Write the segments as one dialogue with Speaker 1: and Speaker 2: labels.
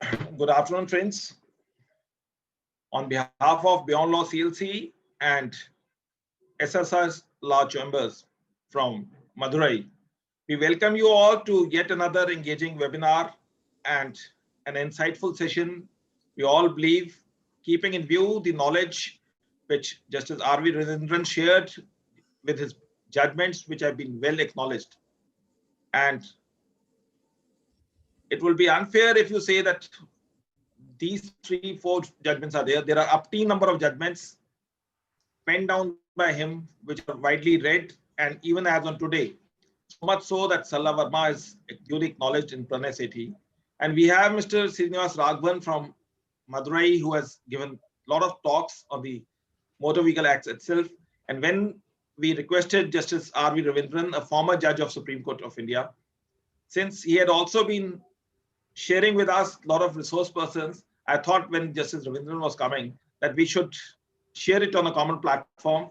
Speaker 1: Good afternoon, friends. On behalf of Beyond Law CLC and SSR's Law Chambers from Madurai, we welcome you all to yet another engaging webinar and an insightful session. We all believe, keeping in view the knowledge which Justice R.V. Ravindran shared with his judgments, which have been well acknowledged. And it will be unfair if you say that these 3-4 judgments are there. There are up to number of judgments penned down by him, which are widely read, and even as on today, so much so that Salla Verma is duly acknowledged in Pranay Sethi. And we have Mr. Srinivas Raghavan from Madurai, who has given a lot of talks on the Motor Vehicle Act itself. And when we requested Justice R.V. Ravindran, a former judge of Supreme Court of India, since he had also been sharing with us a lot of resource persons, I thought when Justice Ravindran was coming that we should share it on a common platform.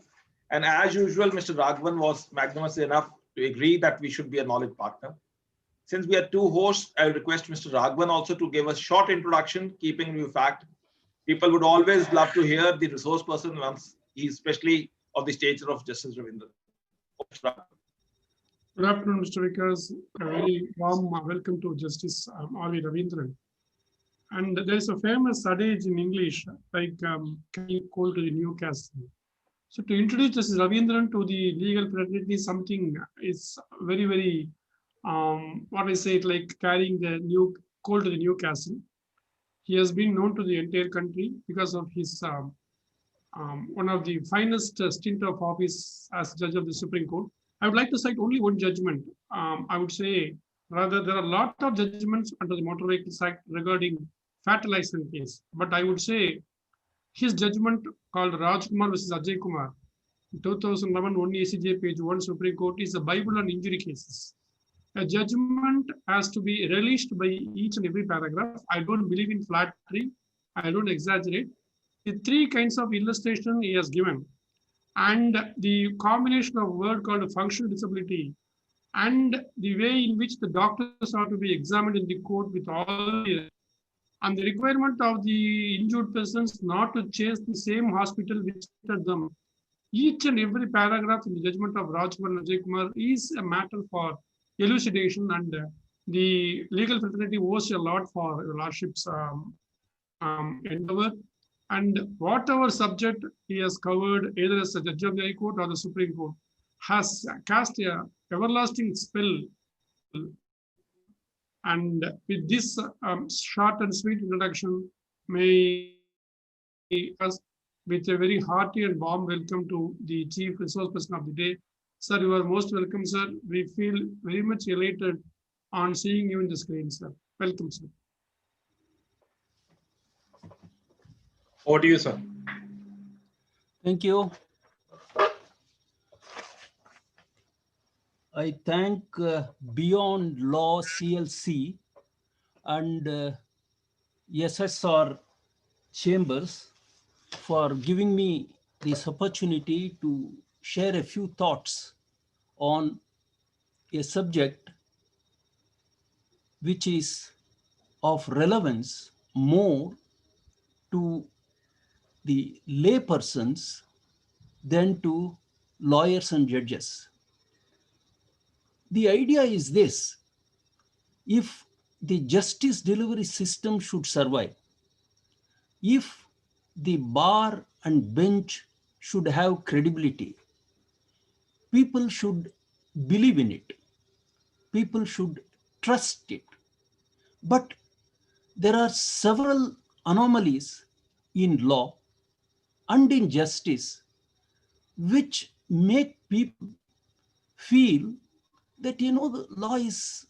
Speaker 1: And as usual, Mr. Raghavan was magnanimous enough to agree that we should be a knowledge partner. Since we are two hosts, I will request Mr. Raghavan also to give a short introduction, keeping in view fact people would always love to hear the resource person once he's especially of the stature of Justice Ravindran.
Speaker 2: Good afternoon, Mr. Vikas. A very warm welcome to Justice R.V. Ravindran. And there is a famous adage in English, like carrying coal to the Newcastle. So to introduce Justice Ravindran to the legal fraternity, something is very, very, what I say, like carrying the new coal to the Newcastle. He has been known to the entire country because of his one of the finest stint of office as judge of the Supreme Court. I would like to cite only one judgment. I would say, rather, there are a lot of judgments under the Motor Vehicles Act regarding fatal accident case. But I would say his judgment called Rajkumar versus Ajay Kumar, 2011 1 ACJ page 1 Supreme Court is a Bible on injury cases. A judgment has to be relished by each and every paragraph. I don't believe in flattery. I don't exaggerate. The 3 kinds of illustration he has given, and the combination of word called functional disability, and the way in which the doctors are to be examined in the court with all the, and the requirement of the injured persons not to chase the same hospital which treated them. Each and every paragraph in the judgment of Rajkumar and Ajay Kumar is a matter for elucidation, and the legal fraternity owes a lot for your lordship's endeavor. And whatever subject he has covered, either as a judge of the High Court or the Supreme Court, has cast a everlasting spell. And with this short and sweet introduction, may us with a very hearty and warm welcome to the Chief Resource Person of the day. Sir, you are most welcome, sir. We feel very much elated on seeing you in the screen, sir. Welcome, sir.
Speaker 1: Over to you, sir.
Speaker 3: Thank you. I thank Beyond Law CLC and SSR Chambers for giving me this opportunity to share a few thoughts on a subject which is of relevance more to the laypersons than to lawyers and judges. The idea is this: if the justice delivery system should survive, if the bar and bench should have credibility, people should believe in it, people should trust it. But there are several anomalies in law and in justice which make people feel that, the law is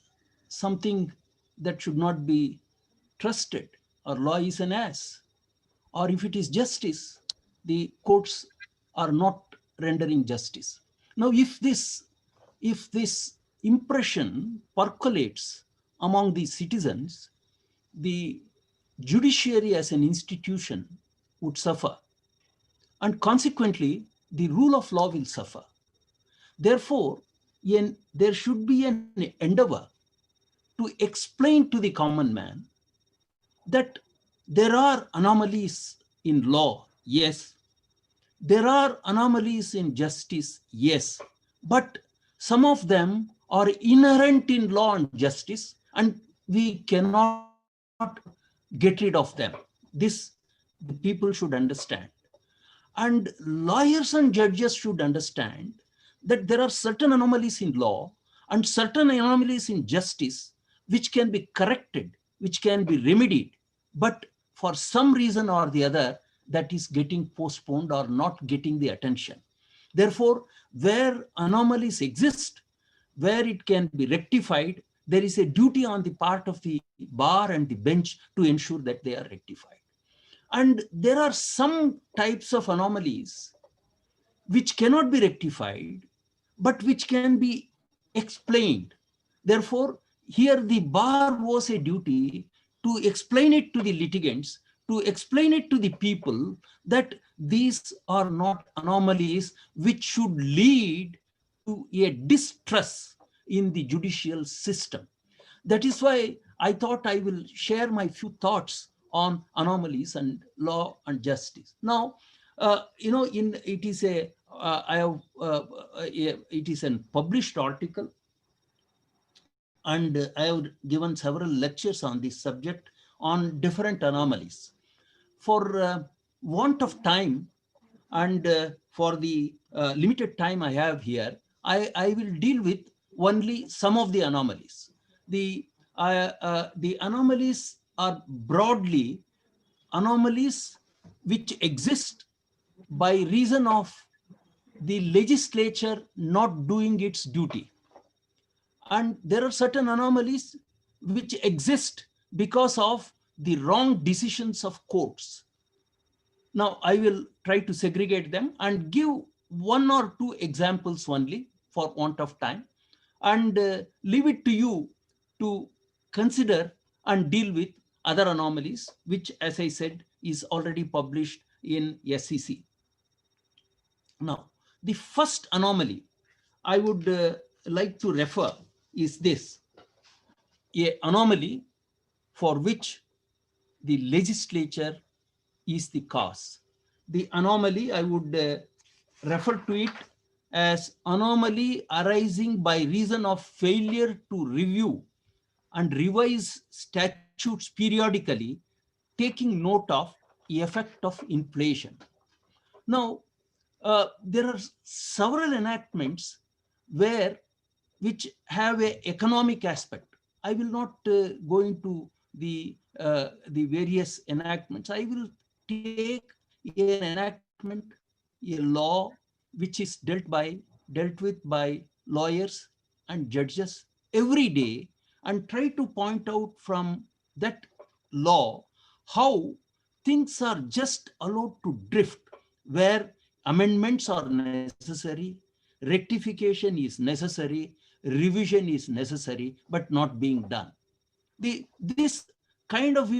Speaker 3: something that should not be trusted, or law is an ass, or if it is justice, the courts are not rendering justice. Now, if this impression percolates among the citizens, the judiciary as an institution would suffer, and consequently, the rule of law will suffer. Therefore, there should be an endeavor to explain to the common man that there are anomalies in law, yes. There are anomalies in justice, yes. But some of them are inherent in law and justice, and we cannot get rid of them. This the people should understand. And lawyers and judges should understand that there are certain anomalies in law and certain anomalies in justice which can be corrected, which can be remedied, but for some reason or the other, that is getting postponed or not getting the attention. Therefore, where anomalies exist, where it can be rectified, there is a duty on the part of the bar and the bench to ensure that they are rectified. And there are some types of anomalies which cannot be rectified, but which can be explained. Therefore, here the bar was a duty to explain it to the litigants, to explain it to the people that these are not anomalies which should lead to a distrust in the judicial system. That is why I thought I will share my few thoughts on anomalies and law and justice. Now, it is it is a published article, and I have given several lectures on this subject on different anomalies. For want of time and for the limited time I have here, I will deal with only some of the anomalies. The anomalies are broadly anomalies which exist by reason of the legislature not doing its duty. And there are certain anomalies which exist because of the wrong decisions of courts. Now, I will try to segregate them and give one or two examples only for want of time, and leave it to you to consider and deal with other anomalies, which, as I said, is already published in SEC. Now, the first anomaly I would like to refer is this: an anomaly for which the legislature is the cause. The anomaly, I would refer to it as anomaly arising by reason of failure to review and revise statutes periodically, taking note of the effect of inflation. Now, there are several enactments which have an economic aspect. I will not go into the various enactments. I will take an enactment, a law which is dealt with by lawyers and judges every day, and try to point out from that law how things are just allowed to drift, where amendments are necessary, rectification is necessary, revision is necessary, but not being done. This kind of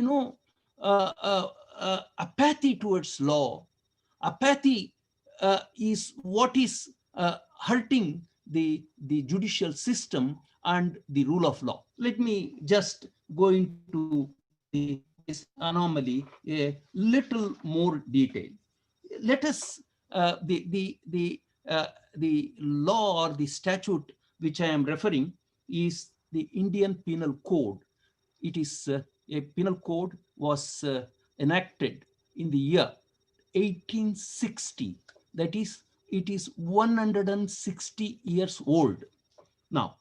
Speaker 3: apathy towards law, apathy is what is hurting the judicial system and the rule of law. Let me just go into this anomaly a little more detail. Let us the law or the statute which I am referring is the Indian Penal Code. It is a penal code was enacted in the year 1860. That is, it is 160 years old. Now,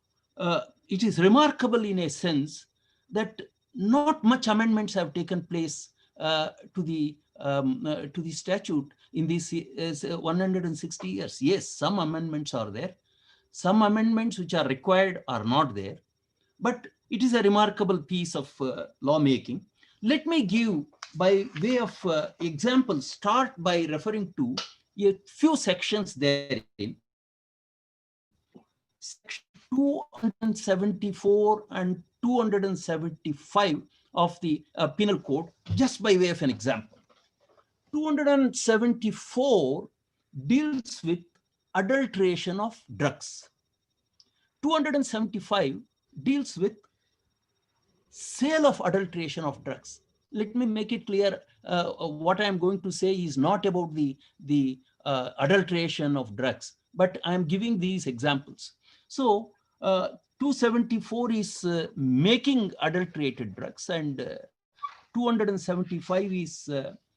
Speaker 3: it is remarkable in a sense that not much amendments have taken place to the statute in this 160 years. Yes, some amendments are there. Some amendments which are required are not there. But it is a remarkable piece of lawmaking. Let me give, by way of example, start by referring to a few sections therein. Section 274 and 275 of the Penal Code, just by way of an example. 274 deals with adulteration of drugs. 275 deals with sale of adulteration of drugs. let me make it clear. What I'm going to say is not about the adulteration of drugs, but I'm giving these examples. So 274 is making adulterated drugs, and 275 is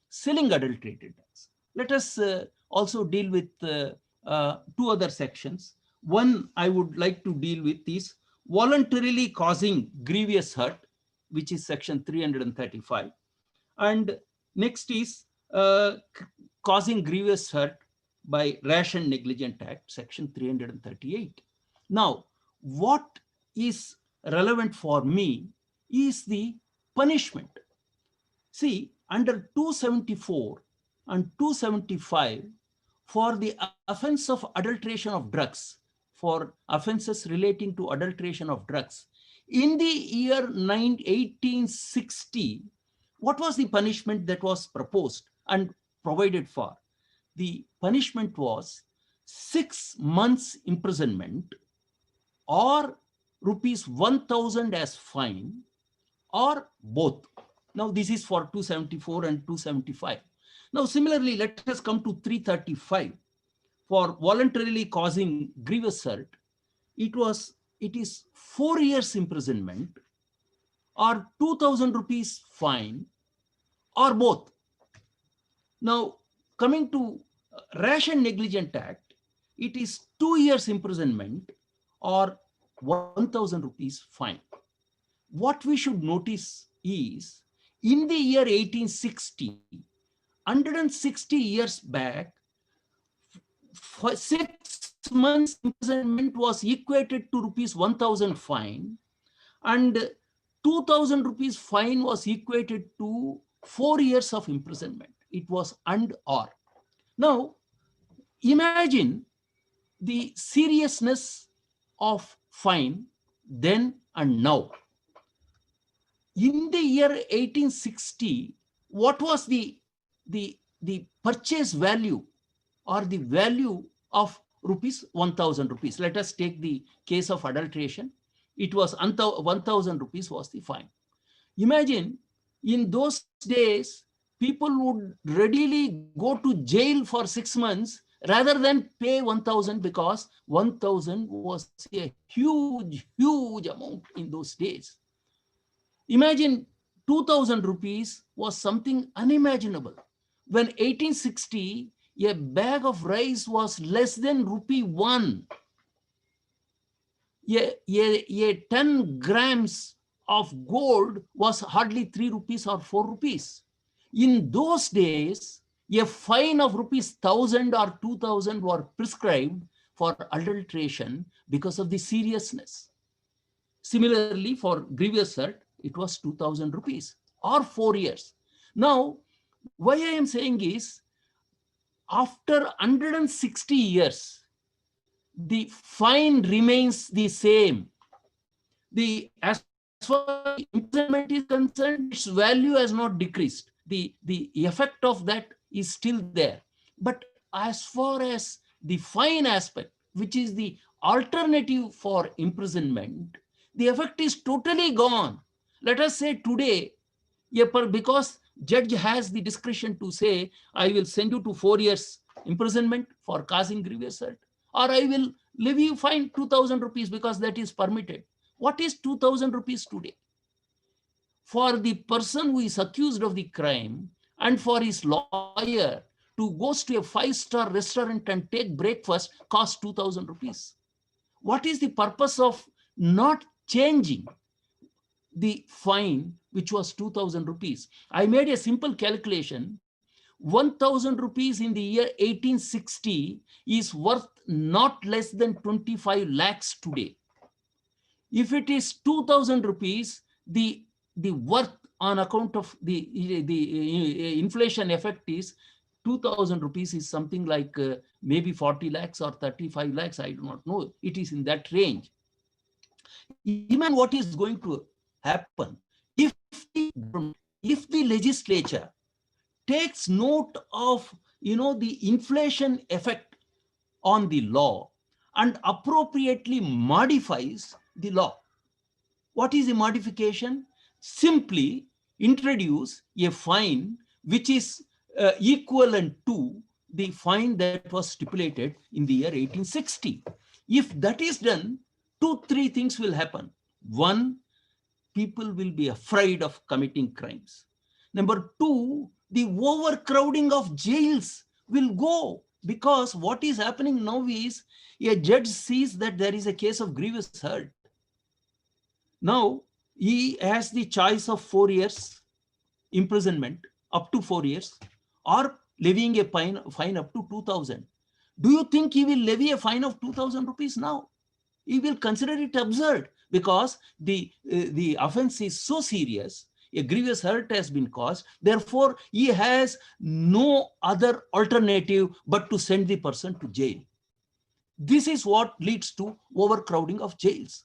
Speaker 3: selling adulterated drugs. Let us also deal with two other sections. One I would like to deal with is voluntarily causing grievous hurt, which is section 335. And next is causing grievous hurt by rash and negligent act, section 338. Now, what is relevant for me is the punishment. See, under 274 and 275, for the offense of adulteration of drugs, for offenses relating to adulteration of drugs, in the year 1860, what was the punishment that was proposed and provided for? The punishment was 6 months imprisonment, or rupees 1,000 as fine, or both. Now this is for 274 and 275. Now similarly, let us come to 335. For voluntarily causing grievous hurt, it is 4 years imprisonment, or 2,000 rupees fine, or both. Now coming to rash and negligent act, it is 2 years imprisonment or 1,000 rupees fine. What we should notice is, in the year 1860, 160 years back, for 6 months imprisonment was equated to rupees 1,000 fine, and 2,000 rupees fine was equated to 4 years of imprisonment. It was and or. Now, imagine the seriousness of fine then and now. In the year 1860, what was the purchase value or the value of rupees 1,000 rupees? Let us take the case of adulteration. It was 1,000 rupees was the fine. Imagine, in those days, people would readily go to jail for 6 months rather than pay 1,000, because 1,000 was a huge amount in those days. Imagine 2,000 rupees was something unimaginable. When 1860, a bag of rice was less than rupee 1. A 10 grams of gold was hardly 3 rupees or 4 rupees. In those days, a fine of rupees 1,000 or 2,000 were prescribed for adulteration because of the seriousness. Similarly, for grievous hurt, it was 2,000 rupees or 4 years. Now, why I am saying is, after 160 years, the fine remains the same. As far as imprisonment is concerned, its value has not decreased. The effect of that is still there. But as far as the fine aspect, which is the alternative for imprisonment, the effect is totally gone. Let us say today, because judge has the discretion to say, I will send you to 4 years imprisonment for causing grievous hurt, or I will leave you fine 2,000 rupees because that is permitted. What is 2,000 rupees today? For the person who is accused of the crime and for his lawyer to go to a 5-star restaurant and take breakfast costs 2,000 rupees. What is the purpose of not changing the fine, which was 2,000 rupees? I made a simple calculation. 1,000 rupees in the year 1860 is worth not less than 25 lakhs today. If it is 2,000 rupees, the worth on account of the inflation effect is 2,000 rupees is something like maybe 40 lakhs or 35 lakhs. I do not know. It is in that range. Imagine what is going to happen if the legislature takes note of the inflation effect on the law and appropriately modifies the law. What is the modification? Simply, introduce a fine which is equivalent to the fine that was stipulated in the year 1860. If that is done, 2-3 things will happen. One, people will be afraid of committing crimes. Number two, the overcrowding of jails will go, because what is happening now is a judge sees that there is a case of grievous hurt. Now, he has the choice of 4 years imprisonment, up to 4 years, or levying a fine up to 2,000. Do you think he will levy a fine of 2,000 rupees now? He will consider it absurd, because the offense is so serious, a grievous hurt has been caused. Therefore, he has no other alternative but to send the person to jail. This is what leads to overcrowding of jails.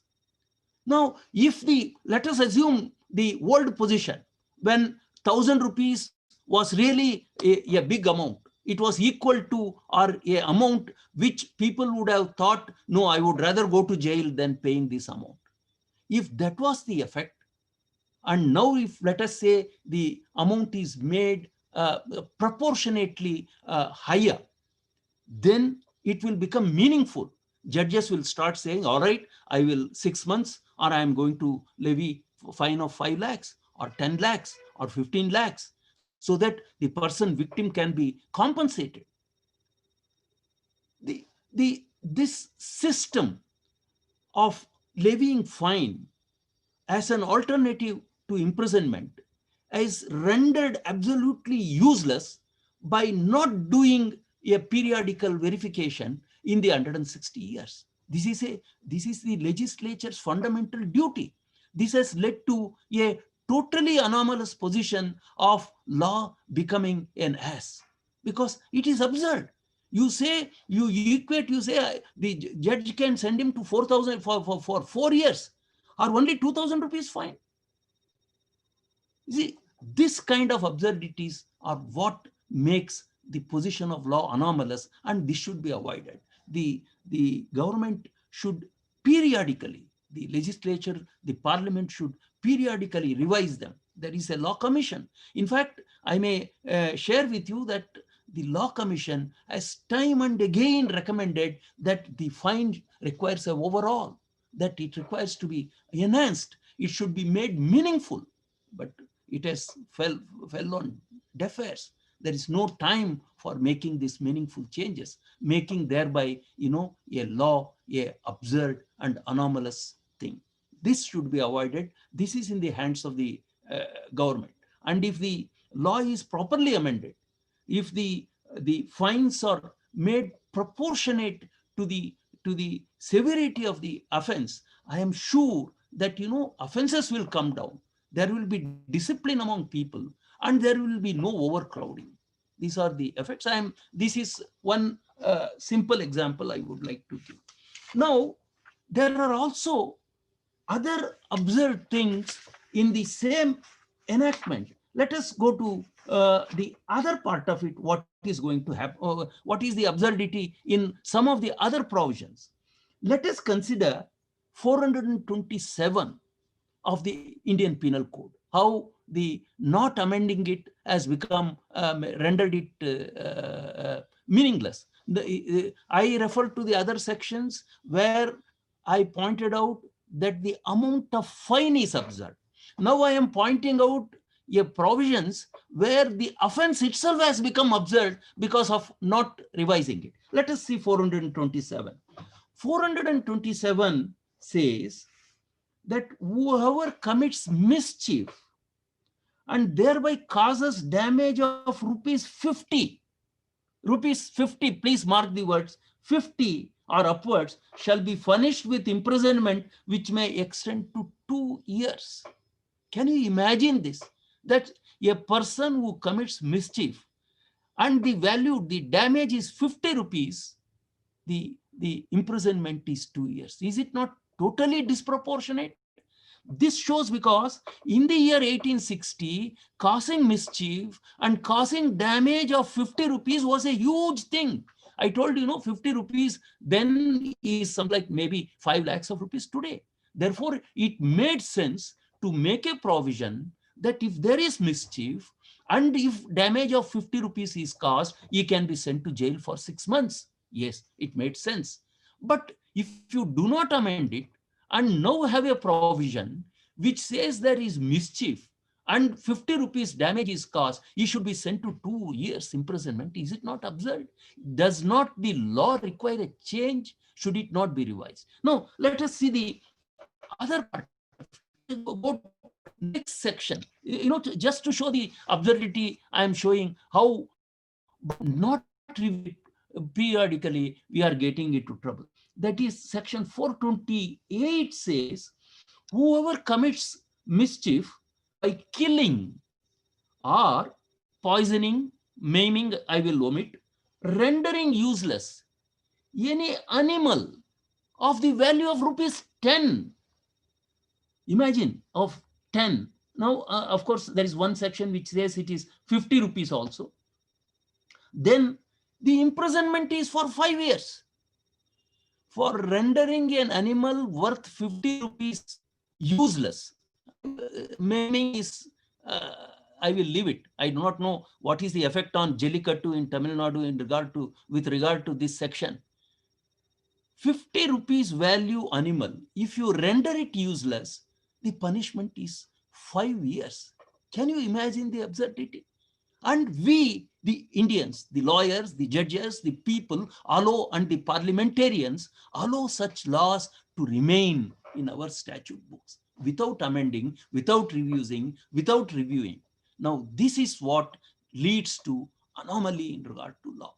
Speaker 3: Now, if let us assume the old position, when 1,000 rupees was really a big amount, it was equal to or a amount which people would have thought, no, I would rather go to jail than paying this amount. If that was the effect, and now if, let us say, the amount is made proportionately higher, then it will become meaningful. Judges will start saying, all right, I will 6 months, or I am going to levy a fine of 5 lakhs or 10 lakhs or 15 lakhs, so that the victim can be compensated. This system of levying fine as an alternative to imprisonment is rendered absolutely useless by not doing a periodical verification in the 160 years. This is the legislature's fundamental duty. This has led to a totally anomalous position of law becoming an ass, because it is absurd. You say, you equate, you say the judge can send him to 4,000 for 4 years, or only 2,000 rupees fine. See, this kind of absurdities are what makes the position of law anomalous, and this should be avoided. The government should periodically, the legislature, the parliament should periodically revise them. There is a law commission. In fact, I may share with you that the law commission has time and again recommended that the fine requires an overhaul, that it requires to be enhanced. It should be made meaningful, but it has fell on deaf ears. There is no time for making these meaningful changes, making thereby, a law, a absurd and anomalous thing. This should be avoided. This is in the hands of the government. And if the law is properly amended, if the fines are made proportionate to the severity of the offense, I am sure that, offenses will come down. There will be discipline among people, and there will be no overcrowding. These are the effects. This is one simple example I would like to give. Now, there are also other absurd things in the same enactment. Let us go to the other part of it. What is going to happen? What is the absurdity in some of the other provisions? Let us consider 427 of the Indian Penal Code, how the not amending it has become rendered it meaningless. I refer to the other sections where I pointed out that the amount of fine is absurd. Now I am pointing out provisions where the offense itself has become absurd because of not revising it. Let us see 427. 427 says that whoever commits mischief and thereby causes damage of rupees 50, please mark the words, 50 or upwards, shall be punished with imprisonment which may extend to 2 years. Can you imagine this? That a person who commits mischief and the damage is 50 rupees, the imprisonment is 2 years. Is it not totally disproportionate? This shows because in the year 1860, causing mischief and causing damage of 50 rupees was a huge thing. I told you, 50 rupees then is something like maybe 5 lakhs of rupees today. Therefore, it made sense to make a provision that if there is mischief and if damage of 50 rupees is caused, he can be sent to jail for 6 months. Yes, it made sense. But if you do not amend it and now have a provision which says there is mischief and 50 rupees damage is caused, he should be sent to 2 years imprisonment. Is it not absurd? Does not the law require a change? Should it not be revised? Now, let us see the other part. Go next section. Just to show the absurdity, I am showing how not periodically we are getting into trouble. That is, section 428 says, whoever commits mischief by killing or poisoning, maiming, I will omit, rendering useless any animal of the value of rupees 10. Imagine, of 10. Now, of course, there is one section which says it is 50 rupees also. Then the imprisonment is for 5 years. For rendering an animal worth 50 rupees useless. Maiming is, I will leave it. I do not know what is the effect on Jallikattu in Tamil Nadu with regard to this section. 50 rupees value animal, if you render it useless, the punishment is 5 years. Can you imagine the absurdity? And we, the Indians, the lawyers, the judges, the people allow, and the parliamentarians allow such laws to remain in our statute books without amending, without reviewing. Now, this is what leads to anomaly in regard to law.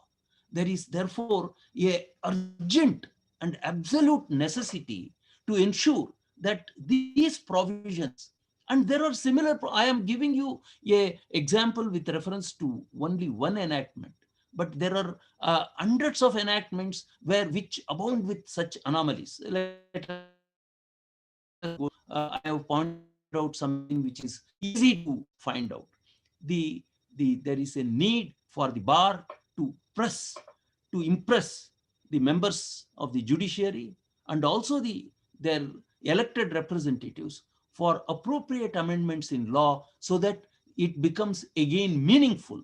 Speaker 3: There is therefore a urgent and absolute necessity to ensure that these provisions, and there are similar, I am giving you a example with reference to only one enactment, but there are hundreds of enactments which abound with such anomalies. I have pointed out something which is easy to find out. There is a need for the bar to impress the members of the judiciary and also their elected representatives for appropriate amendments in law so that it becomes again meaningful.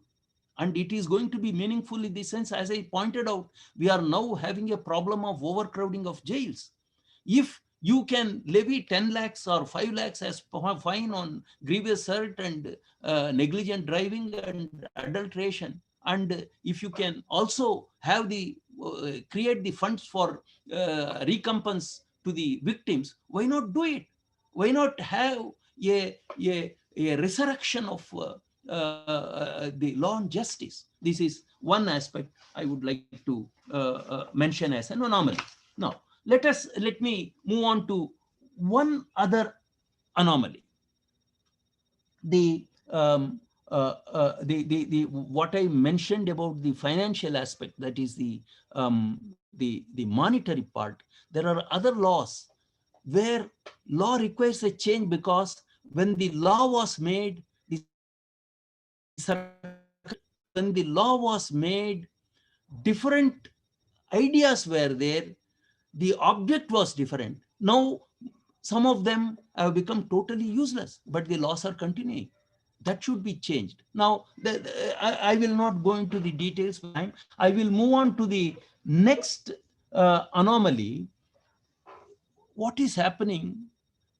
Speaker 3: And it is going to be meaningful in the sense, as I pointed out, we are now having a problem of overcrowding of jails. If you can levy 10 lakhs or 5 lakhs as fine on grievous assault and negligent driving and adulteration, and if you can also have create the funds for recompense to the victims, why not do it? Why not have a resurrection of the law and justice? This is one aspect I would like to mention as an anomaly. Now, let me move on to one other anomaly. What I mentioned about the financial aspect, that is the monetary part. There are other laws where law requires a change because when the law was made, different ideas were there. The object was different. Now, some of them have become totally useless, but the laws are continuing. That should be changed. Now, I will not go into the details. I will move on to the next anomaly. What is happening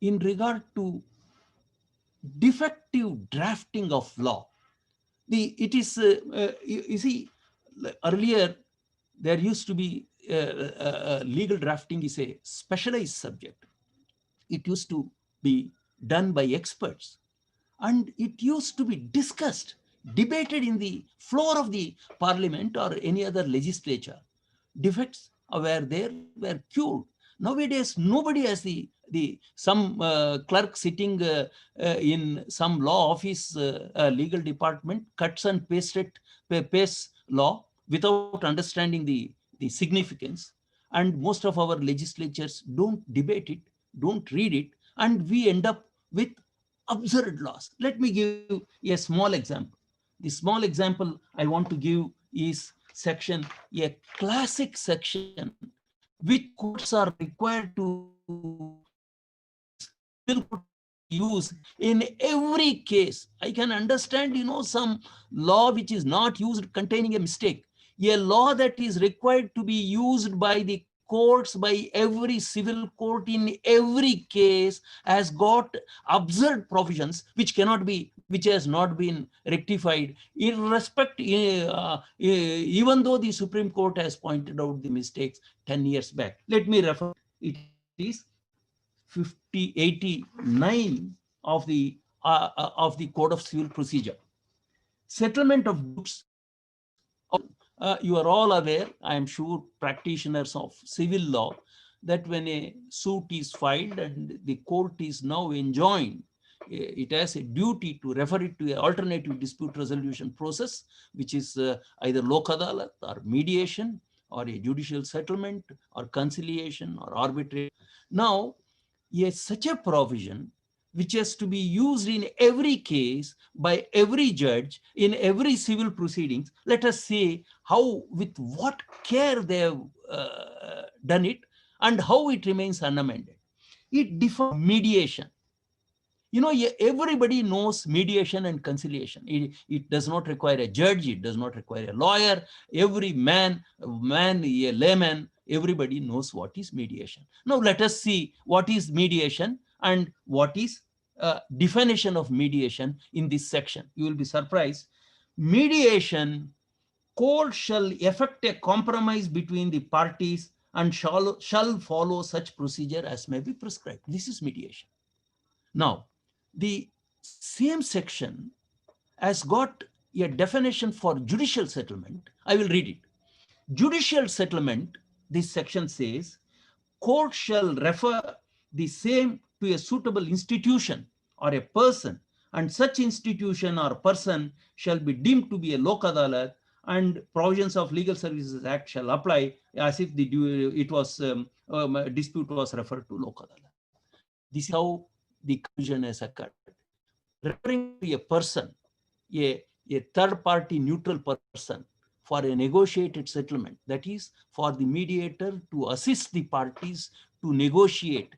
Speaker 3: in regard to defective drafting of law? You see, earlier there used to be legal drafting is a specialized subject. It used to be done by experts, and it used to be discussed, debated in the floor of the parliament or any other legislature. Defects were there, were cured. Nowadays, nobody has some clerk sitting in some law office, legal department, cuts and pastes law without understanding the significance. And most of our legislatures don't debate it, don't read it, and we end up with absurd laws. Let me give a small example. The small example I want to give is a classic section, which courts are required to used in every case. I can understand, some law which is not used containing a mistake. A law that is required to be used by the courts, by every civil court in every case, has got absurd provisions which has not been rectified, even though the Supreme Court has pointed out the mistakes 10 years back. Let me refer. It is 89 of the Code of Civil Procedure. Settlement of disputes. You are all aware, I am sure, practitioners of civil law, that when a suit is filed and the court is now enjoined, it has a duty to refer it to an alternative dispute resolution process, which is either Lok Adalat or mediation or a judicial settlement or conciliation or arbitration. Now, such a provision which has to be used in every case by every judge in every civil proceedings, let us see with what care they have done it and how it remains unamended. It defines mediation. Everybody knows mediation and conciliation. It does not require a judge. It does not require a lawyer. Every man, a layman, everybody knows what is mediation. Now let us see what is mediation and what is definition of mediation in this section. You will be surprised. Mediation, court shall effect a compromise between the parties and shall follow such procedure as may be prescribed. This is mediation. Now, the same section has got a definition for judicial settlement. I will read it. Judicial settlement, this section says, court shall refer the same to a suitable institution or a person, and such institution or person shall be deemed to be a Lok Adalat, and provisions of Legal Services Act shall apply as if dispute was referred to Lok Adalat. This is how the conclusion has occurred. Referring to a person, a third party neutral person, for a negotiated settlement, that is for the mediator to assist the parties to negotiate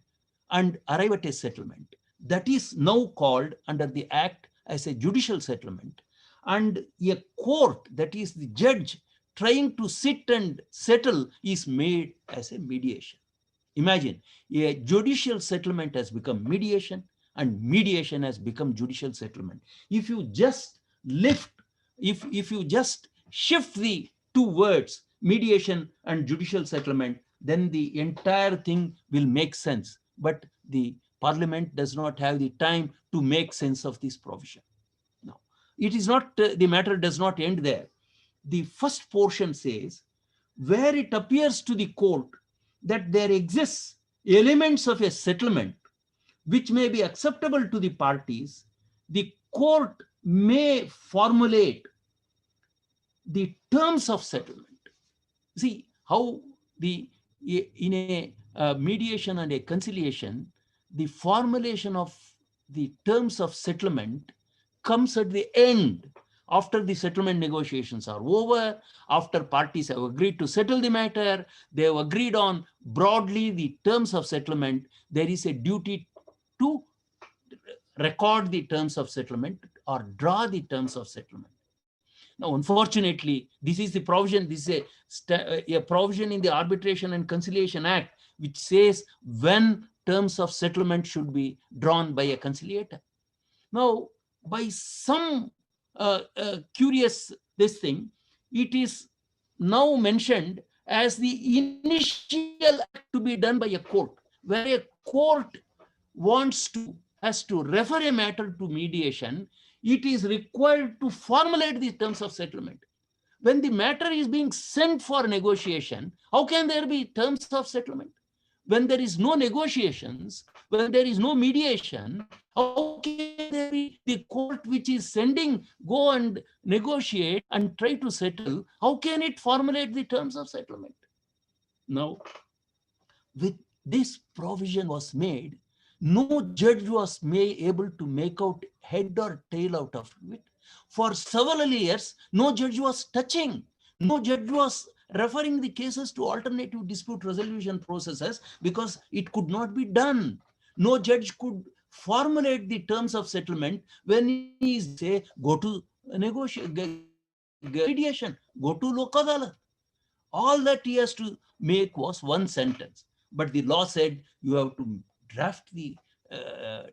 Speaker 3: and arrive at a settlement. That is now called under the Act as a judicial settlement. And a court, that is the judge trying to sit and settle, is made as a mediation. Imagine, a judicial settlement has become mediation and mediation has become judicial settlement. If you just if you just shift the two words, mediation and judicial settlement, then the entire thing will make sense. But the Parliament does not have the time to make sense of this provision. Now, it is not, the matter does not end there. The first portion says, where it appears to the court that there exists elements of a settlement which may be acceptable to the parties, the court may formulate the terms of settlement. See how in a mediation and a conciliation, the formulation of the terms of settlement comes at the end, after the settlement negotiations are over, after parties have agreed to settle the matter, they have agreed on broadly the terms of settlement. There is a duty to record the terms of settlement or draw the terms of settlement. Now, unfortunately, this is the provision, this is a provision in the Arbitration and Conciliation Act, which says when terms of settlement should be drawn by a conciliator. Now, by some curious thing, it is now mentioned as the initial act to be done by a court, where a court has to refer a matter to mediation. It is required to formulate the terms of settlement. When the matter is being sent for negotiation, how can there be terms of settlement? When there is no negotiations, when there is no mediation, how can there be the court which is sending, go and negotiate and try to settle? How can it formulate the terms of settlement? Now, with this provision was made, no judge was able to make out head or tail out of it. For several years, no judge was touching. No judge was referring the cases to alternative dispute resolution processes because it could not be done. No judge could formulate the terms of settlement when he say go to mediation, go to Lok Adalat. All that he has to make was one sentence. But the law said you have to draft the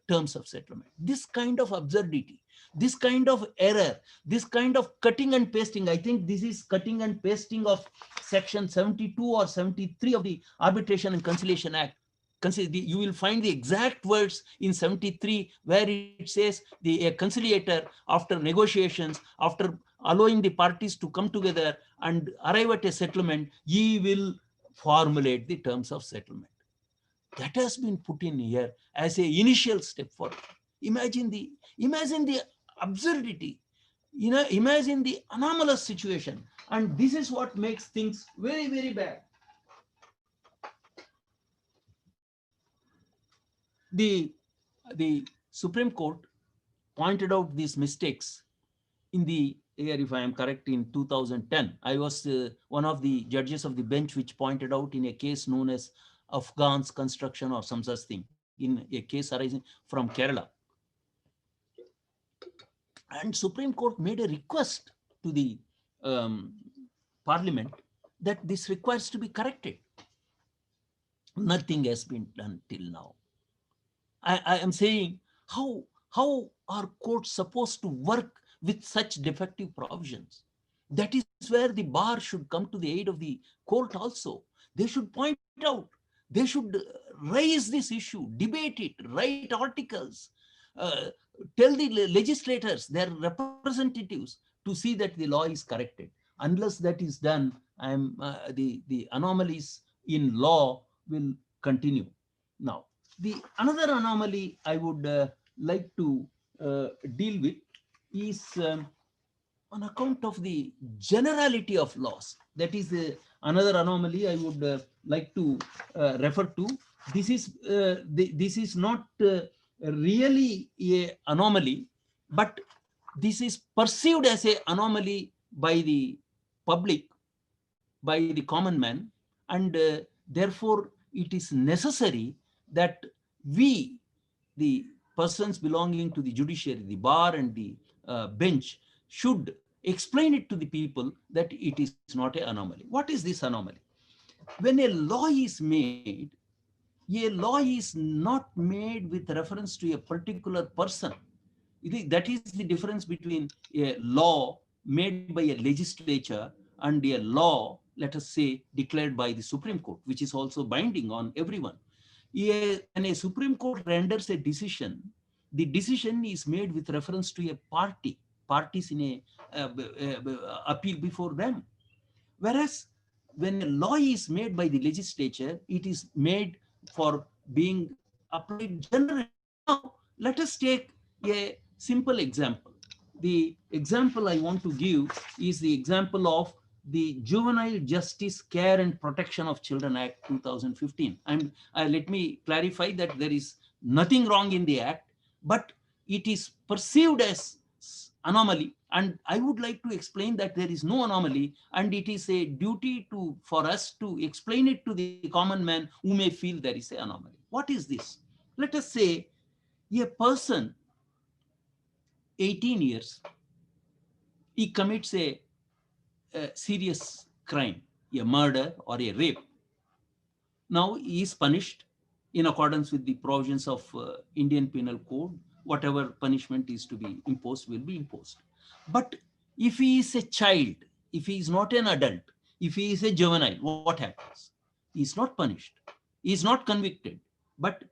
Speaker 3: terms of settlement. This kind of absurdity, this kind of error, this kind of cutting and pasting, I think this is cutting and pasting of section 72 or 73 of the Arbitration and Conciliation Act. You will find the exact words in 73 where it says the conciliator, after negotiations, after allowing the parties to come together and arrive at a settlement, ye will formulate the terms of settlement. That has been put in here as an initial step for it. Imagine the absurdity, imagine the anomalous situation. And this is what makes things very, very bad. The Supreme Court pointed out these mistakes in the year, if I am correct, in 2010. I was one of the judges of the bench which pointed out in a case known as Afghans construction or some such thing, in a case arising from Kerala. And Supreme Court made a request to the Parliament that this requires to be corrected. Nothing has been done till now. I am saying, how are courts supposed to work with such defective provisions? That is where the bar should come to the aid of the court also. They should point out, they should raise this issue, debate it, write articles, tell the legislators, their representatives, to see that the law is corrected. Unless that is done, the anomalies in law will continue. Now, the another anomaly I would like to deal with is on account of the generality of laws. That is another anomaly I would like to refer to. This is not really an anomaly, but this is perceived as an anomaly by the public, by the common man, and therefore it is necessary that we, the persons belonging to the judiciary, the bar and the bench, should explain it to the people that it is not an anomaly. What is this anomaly? When a law is made, a law is not made with reference to a particular person. That is the difference between a law made by a legislature and a law, let us say, declared by the Supreme Court, which is also binding on everyone. When a Supreme Court renders a decision, the decision is made with reference to a parties in a appeal before them. Whereas when a law is made by the legislature, it is made for being applied generally. Now, let us take a simple example. The example I want to give is the example of the Juvenile Justice Care and Protection of Children Act 2015. And let me clarify that there is nothing wrong in the act, but it is perceived as anomaly. And I would like to explain that there is no anomaly, and it is a duty for us to explain it to the common man who may feel there is an anomaly. What is this? Let us say a person, 18 years, he commits a serious crime, a murder or a rape. Now he is punished in accordance with the provisions of Indian Penal Code. Whatever punishment is to be imposed will be imposed. But if he is a child, if he is not an adult, if he is a juvenile, what happens? He is not punished. He is not convicted. But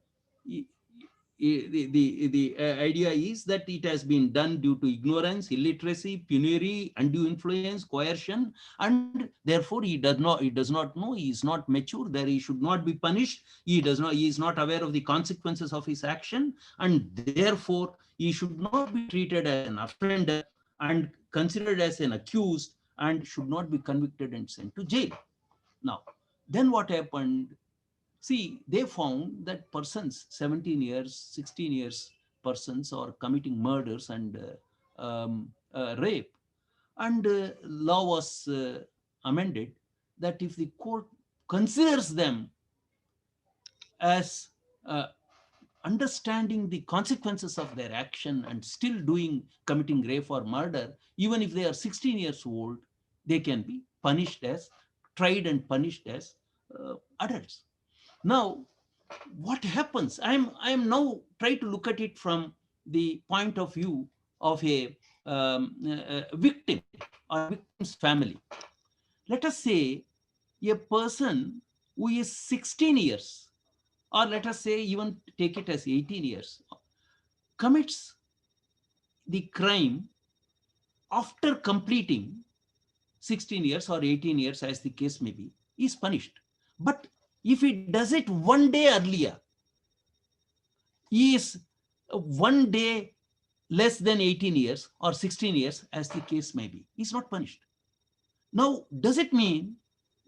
Speaker 3: the idea is that it has been done due to ignorance, illiteracy, penury, undue influence, coercion, and therefore he does not know, he is not mature, there he should not be punished, he is not aware of the consequences of his action, and therefore he should not be treated as an offender and considered as an accused and should not be convicted and sent to jail. Now, then what happened? See, they found that persons, 17 years, 16 years persons are committing murders and rape. And law was amended that if the court considers them as understanding the consequences of their action and still committing rape or murder, even if they are 16 years old, they can be punished as, tried and punished as adults. Now, what happens? I am now trying to look at it from the point of view of a victim or victim's family. Let us say a person who is 16 years, or let us say even take it as 18 years, commits the crime after completing 16 years or 18 years, as the case may be, is punished. But if he does it one day earlier, he is one day less than 18 years or 16 years, as the case may be, he is not punished. Now, does it mean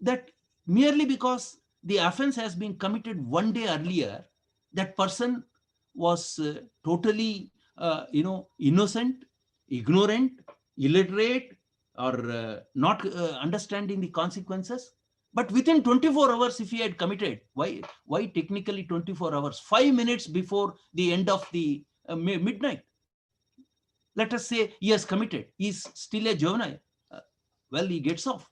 Speaker 3: that merely because the offense has been committed one day earlier, that person was totally, innocent, ignorant, illiterate, or not understanding the consequences? But within 24 hours, if he had committed, why technically 24 hours? 5 minutes before the end of the midnight. Let us say he has committed, he is still a juvenile. Well, he gets off.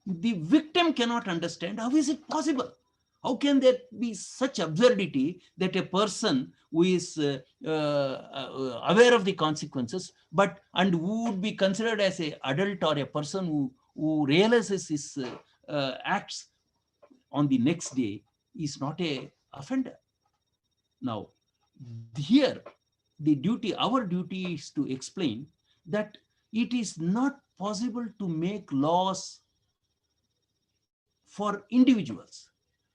Speaker 3: The victim cannot understand, how is it possible? How can there be such absurdity that a person who is aware of the consequences, and who would be considered as an adult or a person who realizes his acts on the next day, is not a offender? Now, here our duty is to explain that it is not possible to make laws for individuals.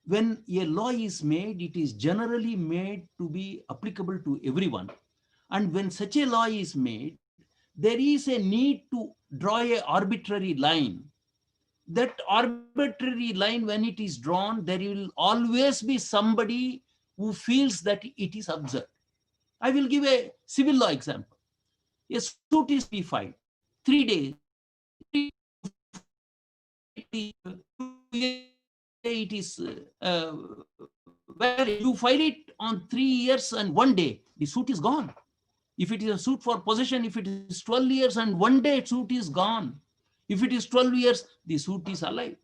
Speaker 3: When a law is made, it is generally made to be applicable to everyone. And when such a law is made, there is a need to draw an arbitrary line. That arbitrary line, when it is drawn, there will always be somebody who feels that it is absurd. I will give a civil law example. A suit is to be filed 3 days. It is where you file it on 3 years and 1 day, the suit is gone. If it is a suit for possession, if it is 12 years and 1 day, suit is gone. If it is 12 years, the suit is alive.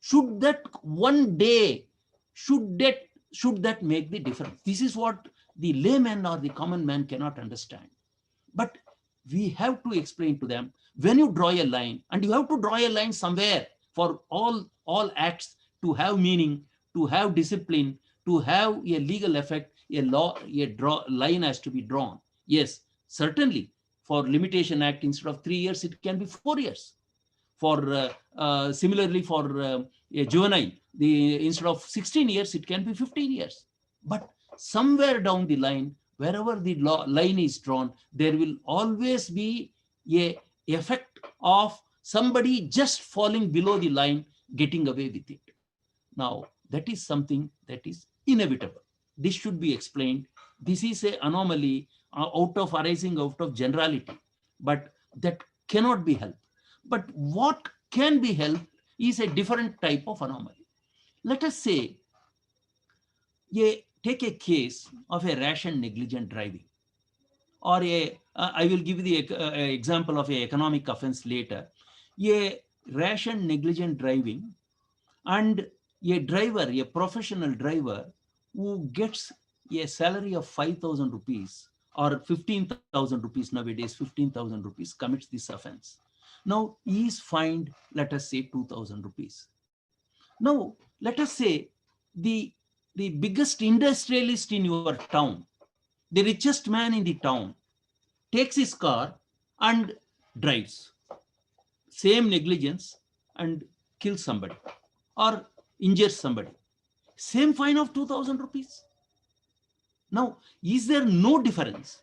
Speaker 3: Should that 1 day, should that make the difference? This is what the layman or the common man cannot understand. But we have to explain to them, when you draw a line, and you have to draw a line somewhere for all acts to have meaning, to have discipline, to have a legal effect, line has to be drawn. Yes, certainly for Limitation Act, instead of 3 years, it can be 4 years. For similarly for a juvenile, instead of 16 years, it can be 15 years. But somewhere down the line, wherever the line is drawn, there will always be a effect of somebody just falling below the line, getting away with it. Now, that is something that is inevitable. This should be explained. This is an anomaly arising out of generality, but that cannot be helped. But what can be helped is a different type of anomaly. Let us say, take a case of a rash and negligent driving, or I will give you the example of an economic offense later. A rash and negligent driving, and a driver, a professional driver, who gets a salary of 5,000 rupees or 15,000 rupees nowadays, 15,000 rupees, commits this offense. Now, he is fined, let us say, 2,000 rupees. Now, let us say the biggest industrialist in your town, the richest man in the town, takes his car and drives. Same negligence, and kills somebody or injures somebody. Same fine of 2,000 rupees. Now, is there no difference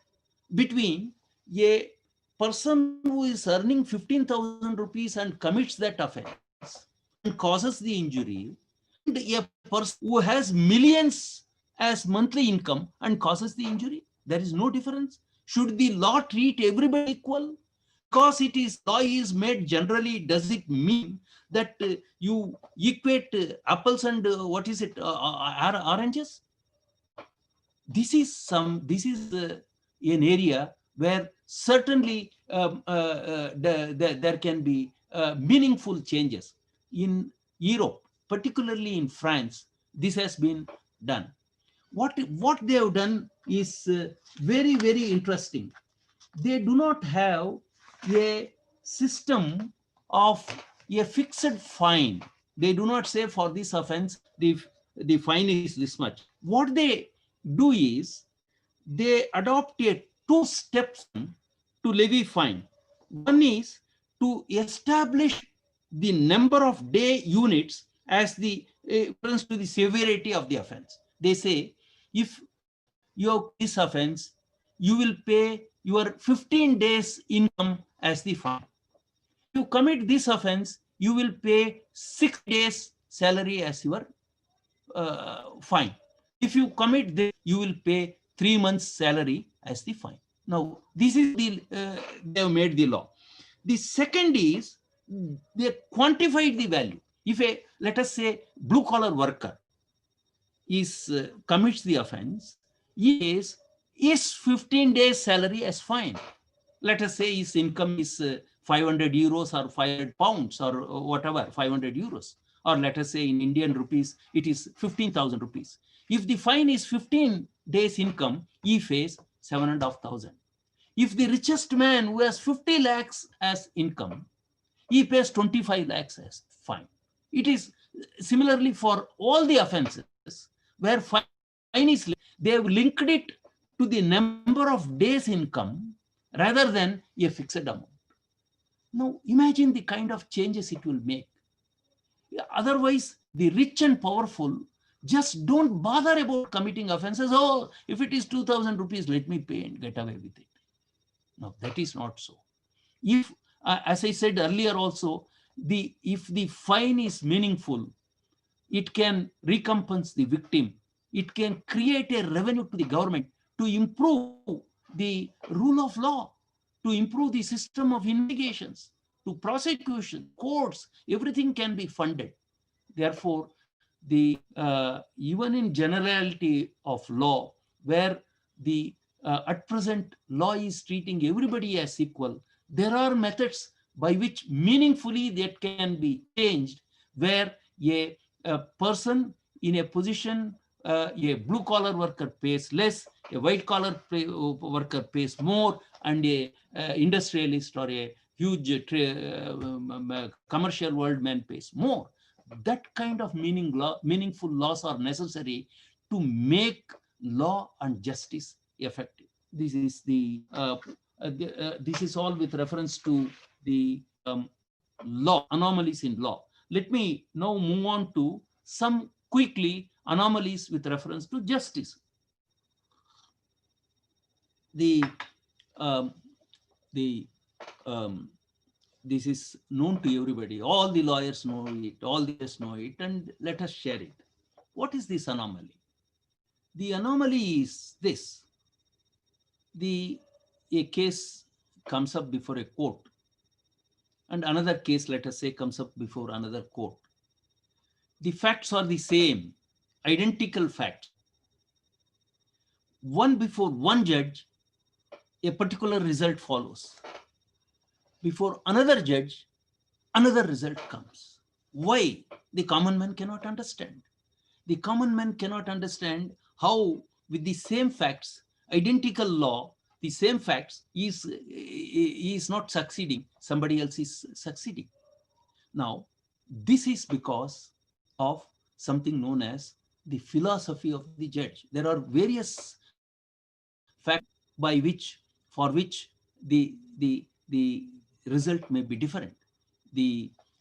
Speaker 3: between a person who is earning 15,000 rupees and commits that offense and causes the injury, and a person who has millions as monthly income and causes the injury? There is no difference. Should the law treat everybody equal? Because law is made generally, does it mean that you equate apples and oranges? this is an area where certainly there can be meaningful changes. In Europe, particularly in France, this has been done. What they have done is very, very interesting. They do not have a system of a fixed fine. They do not say for this offense, the fine is this much. What they do is they adopt a two steps to levy fine. One is to establish the number of day units as the reference to the severity of the offense. They say, if you have this offense, you will pay your 15 days income as the fine. If you commit this offense, you will pay 6 days salary as your fine. If you commit this, you will pay 3 months salary as the fine. Now, this is the they have made the law. The second is they quantified the value. If let us say, blue collar worker commits the offense, is 15 days salary as fine. Let us say his income is 500 euros or 500 pounds or whatever, 500 euros. Or let us say in Indian rupees, it is 15,000 rupees. If the fine is 15 days income, he pays 7,500. If the richest man who has 50 lakhs as income, he pays 25 lakhs as fine. It is similarly for all the offenses where fine is, they have linked it to the number of days income rather than a fixed amount. Now imagine the kind of changes it will make. Otherwise, the rich and powerful just don't bother about committing offenses. Oh, if it is 2,000 rupees, let me pay and get away with it. No, that is not so. If, as I said earlier also, if the fine is meaningful, it can recompense the victim. It can create a revenue to the government to improve the rule of law, to improve the system of investigations, to prosecution, courts, everything can be funded. Therefore, even in generality of law, where the at present law is treating everybody as equal, there are methods by which meaningfully that can be changed, where a person in a position, a blue collar worker pays less, a white collar worker pays more, and a industrialist or a huge commercial world man pays more. That kind of meaningful laws are necessary to make law and justice effective. This is this is all with reference to the law, anomalies in law. Let me now move on to some quickly anomalies with reference to justice. This is known to everybody. All the lawyers know it, all the others know it, and let us share it. What is this anomaly? The anomaly is this. A case comes up before a court, and another case, let us say, comes up before another court. The facts are the same, identical facts. One before one judge, a particular result follows. Before another judge, another result comes. Why? The common man cannot understand. The common man cannot understand how, with the same facts, identical law, the same facts, he is not succeeding, somebody else is succeeding. Now, this is because of something known as the philosophy of the judge. There are various facts for which the result may be different.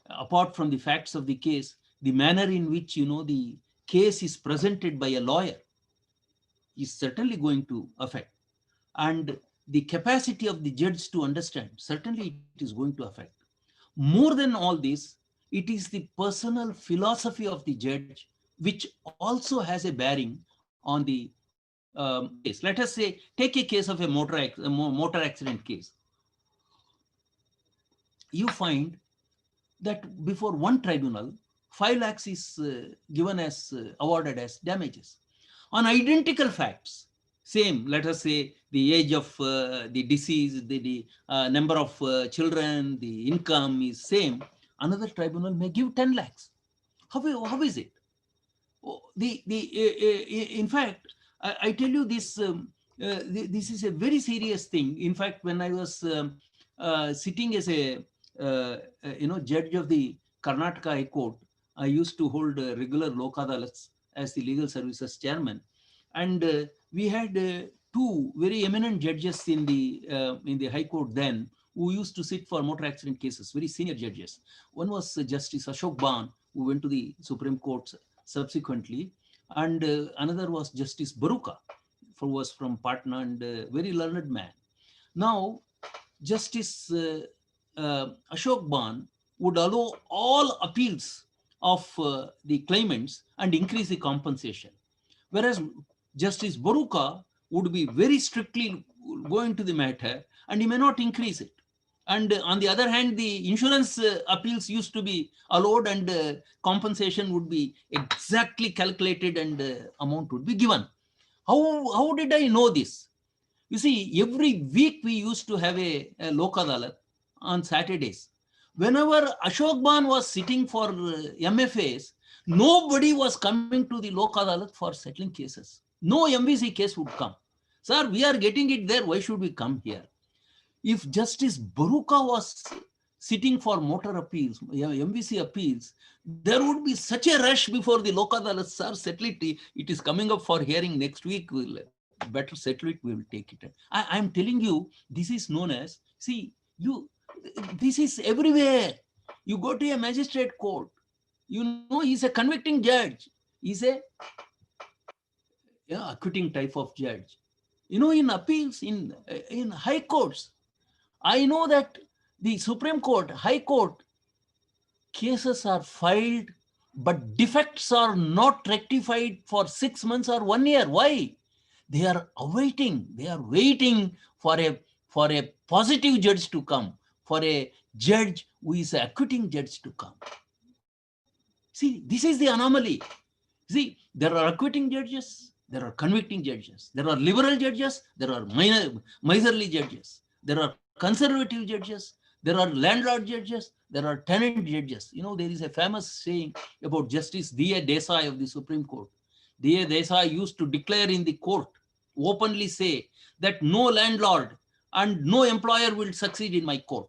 Speaker 3: Apart from the facts of the case, the manner in which the case is presented by a lawyer is certainly going to affect, and the capacity of the judge to understand, certainly it is going to affect. More than all this, it is the personal philosophy of the judge which also has a bearing on the case. Let us say, take a case of a motor accident case. You find that before one tribunal, 5 lakhs is given as awarded as damages. On identical facts, same, let us say the age of the deceased, the number of children, the income is same, another tribunal may give 10 lakhs. How is it? Oh, in fact, I tell you this, this is a very serious thing. In fact, when I was sitting as a judge of the Karnataka High Court, I used to hold regular Lok Adalats as the legal services chairman, and we had two very eminent judges in the High Court then, who used to sit for motor accident cases, very senior judges. One was Justice Ashok Ban, who went to the Supreme Court subsequently, and another was Justice Baruka, who was from Patna and very learned man. Now, Justice Ashok Ban would allow all appeals of the claimants and increase the compensation, whereas Justice Baruka would be very strictly going to the matter and he may not increase it. And on the other hand, the insurance appeals used to be allowed and compensation would be exactly calculated and amount would be given. How did I know this? You see, every week we used to have a Lok Adalat on Saturdays. Whenever Ashok Ban was sitting for MFAs, nobody was coming to the Lok Adalat for settling cases. No MVC case would come. Sir, we are getting it there. Why should we come here? If Justice Baruka was sitting for motor appeals, MVC appeals, there would be such a rush before the Lok Adalat, sir, settle it. It is coming up for hearing next week. We'll better settle it. We will take it. I'm telling you, this is known as, see, this is everywhere. You go to a magistrate court, you know, he's a convicting judge. He's a acquitting type of judge. You know, in appeals, in high courts, I know that the Supreme Court, High Court, cases are filed, but defects are not rectified for 6 months or 1 year. Why? They are awaiting, they are waiting for a positive judge to come, for a judge who is an acquitting judge to come. See, this is the anomaly. See, there are acquitting judges, there are convicting judges, there are liberal judges, there are miserly judges, there are conservative judges, there are landlord judges, there are tenant judges. You know, there is a famous saying about Justice D.A. Desai of the Supreme Court. D.A. Desai used to declare in the court, openly say that no landlord and no employer will succeed in my court.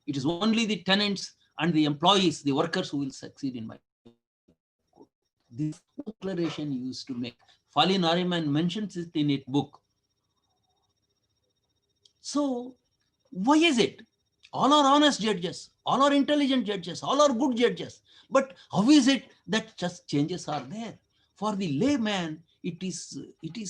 Speaker 3: It is only the tenants and the employees, the workers who will succeed in my court. This declaration he used to make. Fali Nariman mentions it in his book. So, why is it? All are honest judges, all are intelligent judges, all are good judges. But how is it that just changes are there? For the layman, it is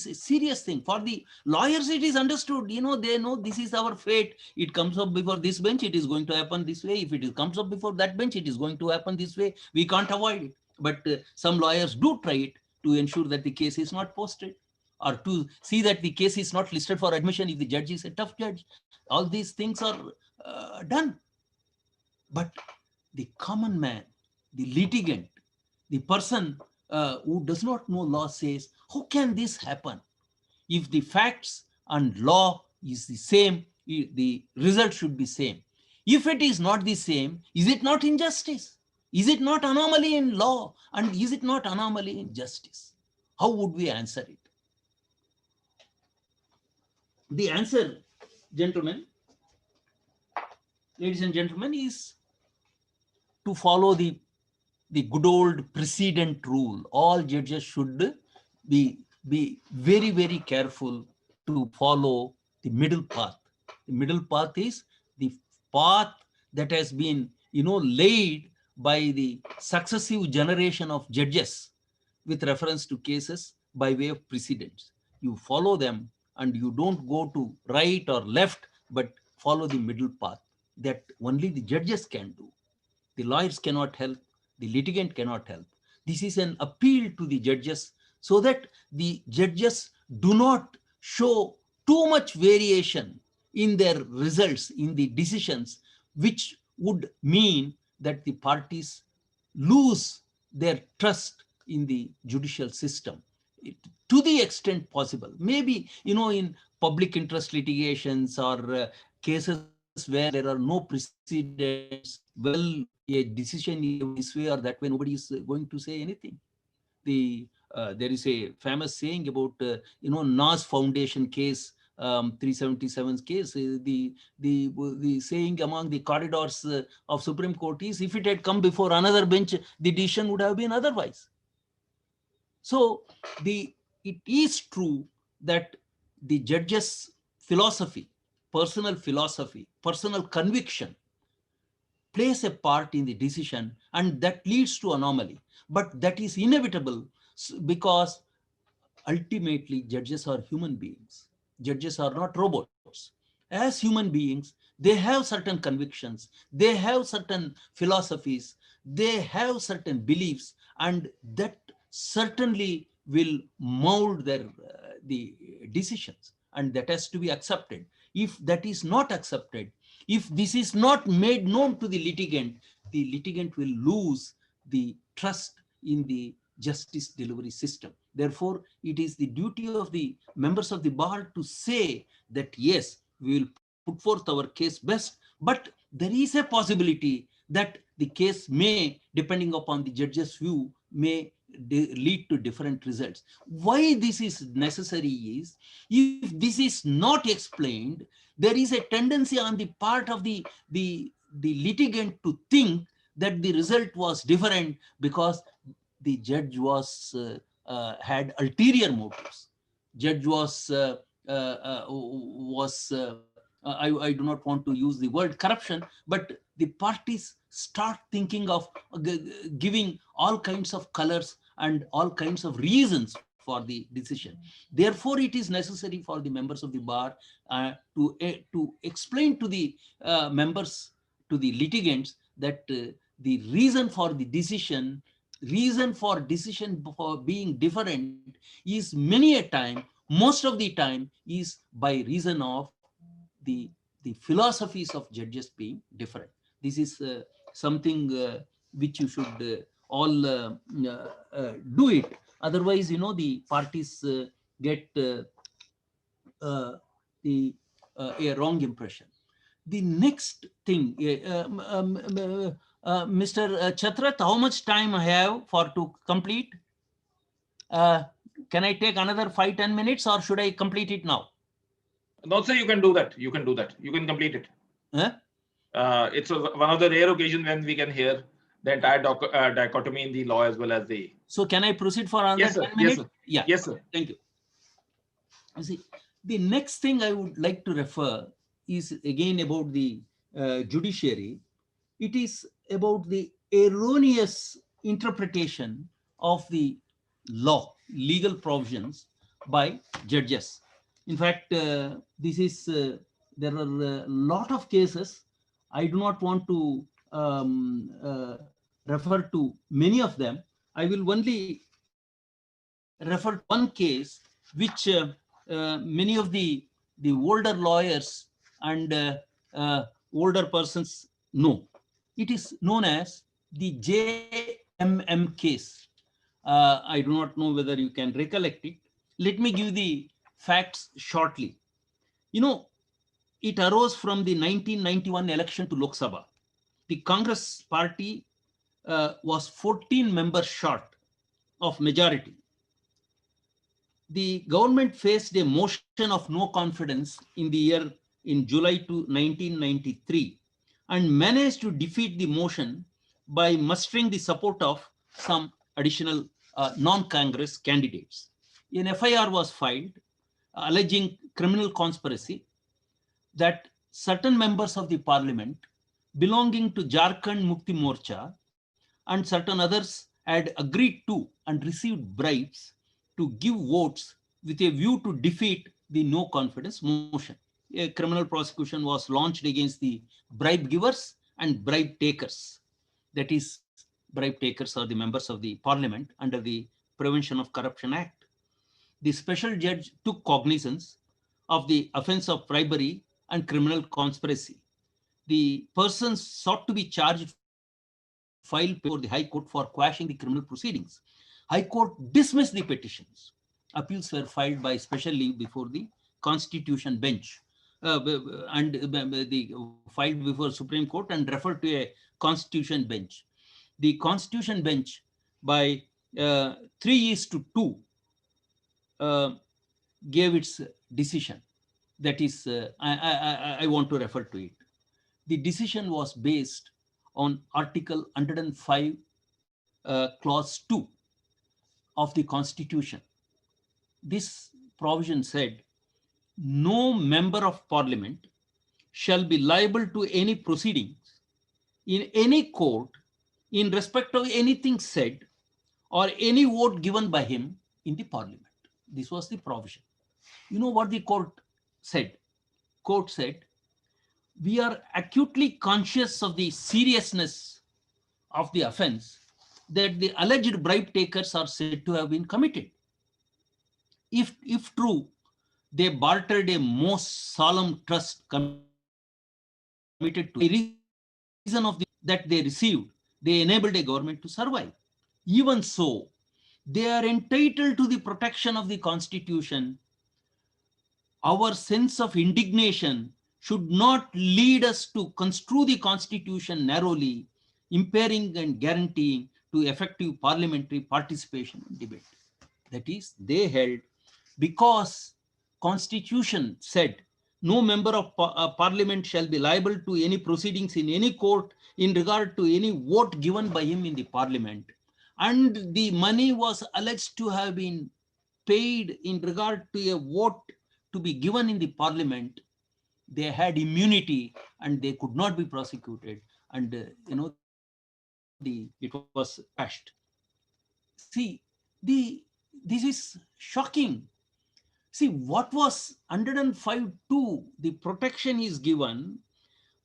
Speaker 3: a serious thing. For the lawyers, it is understood. You know, they know this is our fate. It comes up before this bench, it is going to happen this way. If it comes up before that bench, it is going to happen this way. We can't avoid it. But some lawyers do try it to ensure that the case is not posted, or to see that the case is not listed for admission if the judge is a tough judge. All these things are done. But the common man, the litigant, the person who does not know law says, how can this happen? If the facts and law is the same, the result should be same. If it is not the same, is it not injustice? Is it not anomaly in law? And is it not anomaly in justice? How would we answer it? The answer, gentlemen, ladies and gentlemen, is to follow the good old precedent rule. All judges should be very, very careful to follow the middle path. The middle path is the path that has been, laid by the successive generation of judges with reference to cases by way of precedents. You follow them and you don't go to right or left, but follow the middle path that only the judges can do. The lawyers cannot help, the litigant cannot help. This is an appeal to the judges so that the judges do not show too much variation in their results, in the decisions, which would mean that the parties lose their trust in the judicial system. to the extent possible. Maybe, in public interest litigations or cases where there are no precedents, well, a decision this way or that way, nobody is going to say anything. There is a famous saying about Nas Foundation case, 377 case. The saying among the corridors of Supreme Court is, if it had come before another bench, the decision would have been otherwise. So it is true that the judge's philosophy, personal conviction plays a part in the decision, and that leads to anomaly. But that is inevitable because ultimately judges are human beings. Judges are not robots. As human beings, they have certain convictions, they have certain philosophies, they have certain beliefs, and that certainly will mold the decisions, and that has to be accepted. If that is not accepted, if this is not made known to the litigant will lose the trust in the justice delivery system. Therefore, it is the duty of the members of the bar to say that, yes, we will put forth our case best, but there is a possibility that the case may, depending upon the judge's view, may lead to different results. Why this is necessary is, if this is not explained, there is a tendency on the part of the litigant to think that the result was different because the judge had ulterior motives. Judge I do not want to use the word corruption, but the parties start thinking of giving all kinds of colors and all kinds of reasons for the decision. Therefore, it is necessary for the members of the bar to explain to the members, to the litigants, that the reason for the decision, for being different is many a time, most of the time, is by reason of the philosophies of judges being different. This is something which you should all do it. Otherwise, the parties get a wrong impression. The next thing, Mr. Chatrat, how much time I have to complete? Can I take another 5-10 minutes, or should I complete it now?
Speaker 1: No, sir, you can do that. You can do that. You can complete it.
Speaker 3: Huh?
Speaker 1: It's one of the rare occasions when we can hear the entire dichotomy in the law as well as the.
Speaker 3: So can I proceed for another
Speaker 1: Yes, sir.
Speaker 3: 10 minutes?
Speaker 1: Yes, sir.
Speaker 3: Yeah.
Speaker 1: Yes, sir.
Speaker 3: Thank you. You see, the next thing I would like to refer is again about the judiciary. It is about the erroneous interpretation of the law, legal provisions by judges. In fact, this is there are a lot of cases. I do not want to refer to many of them. I will only refer to one case which many of the older lawyers and older persons know. It is known as the JMM case. I do not know whether you can recollect it. Let me give the facts shortly. It arose from the 1991 election to Lok Sabha. The Congress party was 14 members short of majority. The government faced a motion of no confidence in July 1993 and managed to defeat the motion by mustering the support of some additional non-Congress candidates. An FIR was filed alleging criminal conspiracy that certain members of the parliament belonging to Jharkhand Mukti Morcha and certain others had agreed to and received bribes to give votes with a view to defeat the no confidence motion. A criminal prosecution was launched against the bribe givers and bribe takers. That is, bribe takers are the members of the parliament under the Prevention of Corruption Act. The special judge took cognizance of the offense of bribery and criminal conspiracy. The persons sought to be charged filed before the High Court for quashing the criminal proceedings. High Court dismissed the petitions appeals were filed by special leave before the Constitution bench and the filed before Supreme Court and referred to a Constitution bench. The Constitution bench by 3:2 gave its decision. That is, I want to refer to it. The decision was based on Article 105, Clause 2 of the Constitution. This provision said, no member of parliament shall be liable to any proceedings in any court in respect of anything said or any vote given by him in the parliament. This was the provision. You know what the court said? Court said, we are acutely conscious of the seriousness of the offense that the alleged bribe takers are said to have been committed. If true, they bartered a most solemn trust committed to the reason of that they received, they enabled a government to survive. Even so, they are entitled to the protection of the Constitution. Our sense of indignation should not lead us to construe the Constitution narrowly, impairing and guaranteeing to effective parliamentary participation in debate. That is, they held, because Constitution said no member of parliament shall be liable to any proceedings in any court in regard to any vote given by him in the parliament, and the money was alleged to have been paid in regard to a vote to be given in the parliament, they had immunity and they could not be prosecuted, and it was passed. See, this is shocking. See, what was 105(2), the protection is given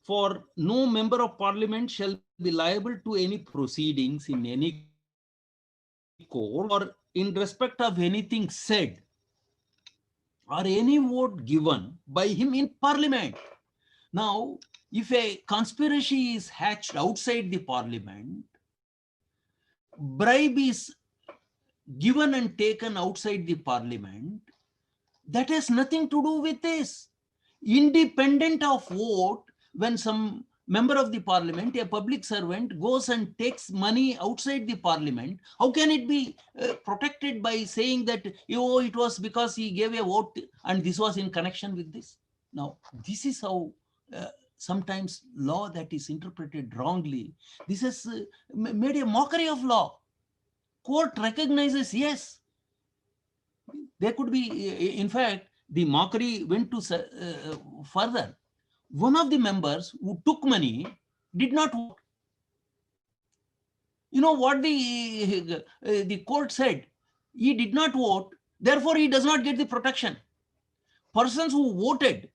Speaker 3: for no member of parliament shall be liable to any proceedings in any court or in respect of anything said or any vote given by him in parliament. Now, if a conspiracy is hatched outside the parliament, bribe is given and taken outside the parliament, that has nothing to do with this. Independent of vote, when some member of the parliament, a public servant, goes and takes money outside the parliament, how can it be protected by saying that, oh, it was because he gave a vote and this was in connection with this? Now, this is how sometimes law that is interpreted wrongly, this has made a mockery of law. Court recognizes, yes, there could be, in fact, the mockery went to further. One of the members who took money did not vote. You know what the court said? He did not vote, therefore he does not get the protection. Persons who voted,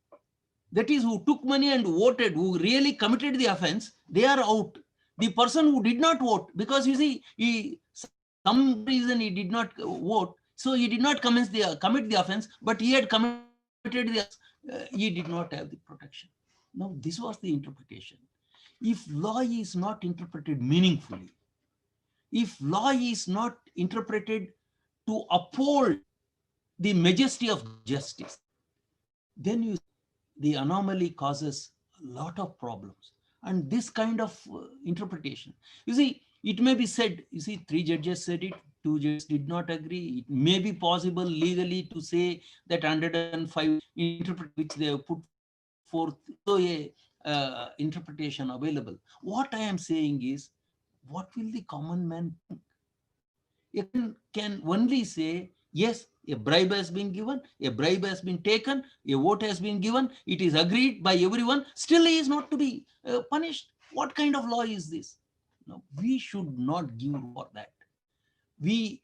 Speaker 3: that is, who took money and voted, who really committed the offense, they are out. The person who did not vote, because you see, some reason he did not vote, so he did not commit the offense, but he had committed the he did not have the protection. Now, this was the interpretation. If law is not interpreted meaningfully, if law is not interpreted to uphold the majesty of justice, then the anomaly causes a lot of problems. And this kind of interpretation, you see, it may be said, you see, 3 judges said it, 2 judges did not agree. It may be possible legally to say that 105 interpret which they have put forth, so a interpretation available. What I am saying is, what will the common man think? It can only say, yes, a bribe has been given, a bribe has been taken, a vote has been given, it is agreed by everyone, still he is not to be punished. What kind of law is this? No, we should not give for that. The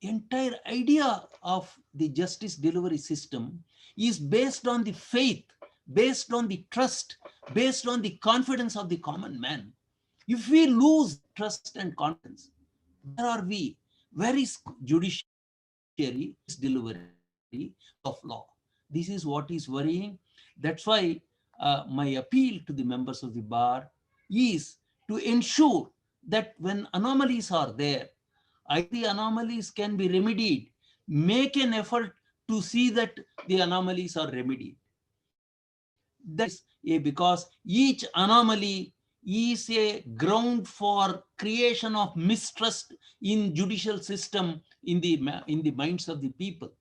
Speaker 3: entire idea of the justice delivery system is based on the faith, based on the trust, based on the confidence of the common man. If we lose trust and confidence, where are we? Where is judiciary delivery of law? This is what is worrying. That's why my appeal to the members of the bar is to ensure that when anomalies are there, the anomalies can be remedied make an effort to see that the anomalies are remedied. That is because each anomaly is a ground for creation of mistrust in judicial system in the minds of the people.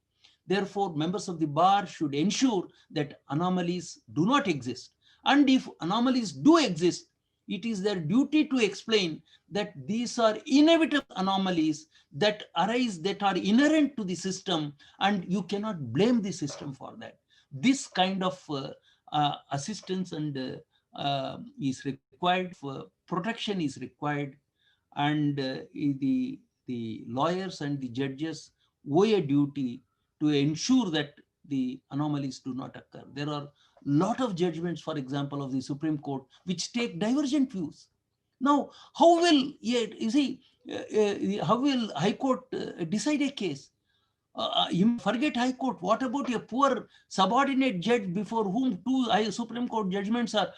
Speaker 3: Therefore, members of the bar should ensure that anomalies do not exist. And if anomalies do exist, it is their duty to explain that these are inevitable anomalies that arise, that are inherent to the system, and you cannot blame the system for that. This kind of assistance and is required, for protection is required, and the lawyers and the judges owe a duty to ensure that the anomalies do not occur. There are a lot of judgments, for example, of the Supreme Court, which take divergent views. Now, how will, how will High Court decide a case? You forget High Court. What about a poor subordinate judge before whom two Supreme Court judgments are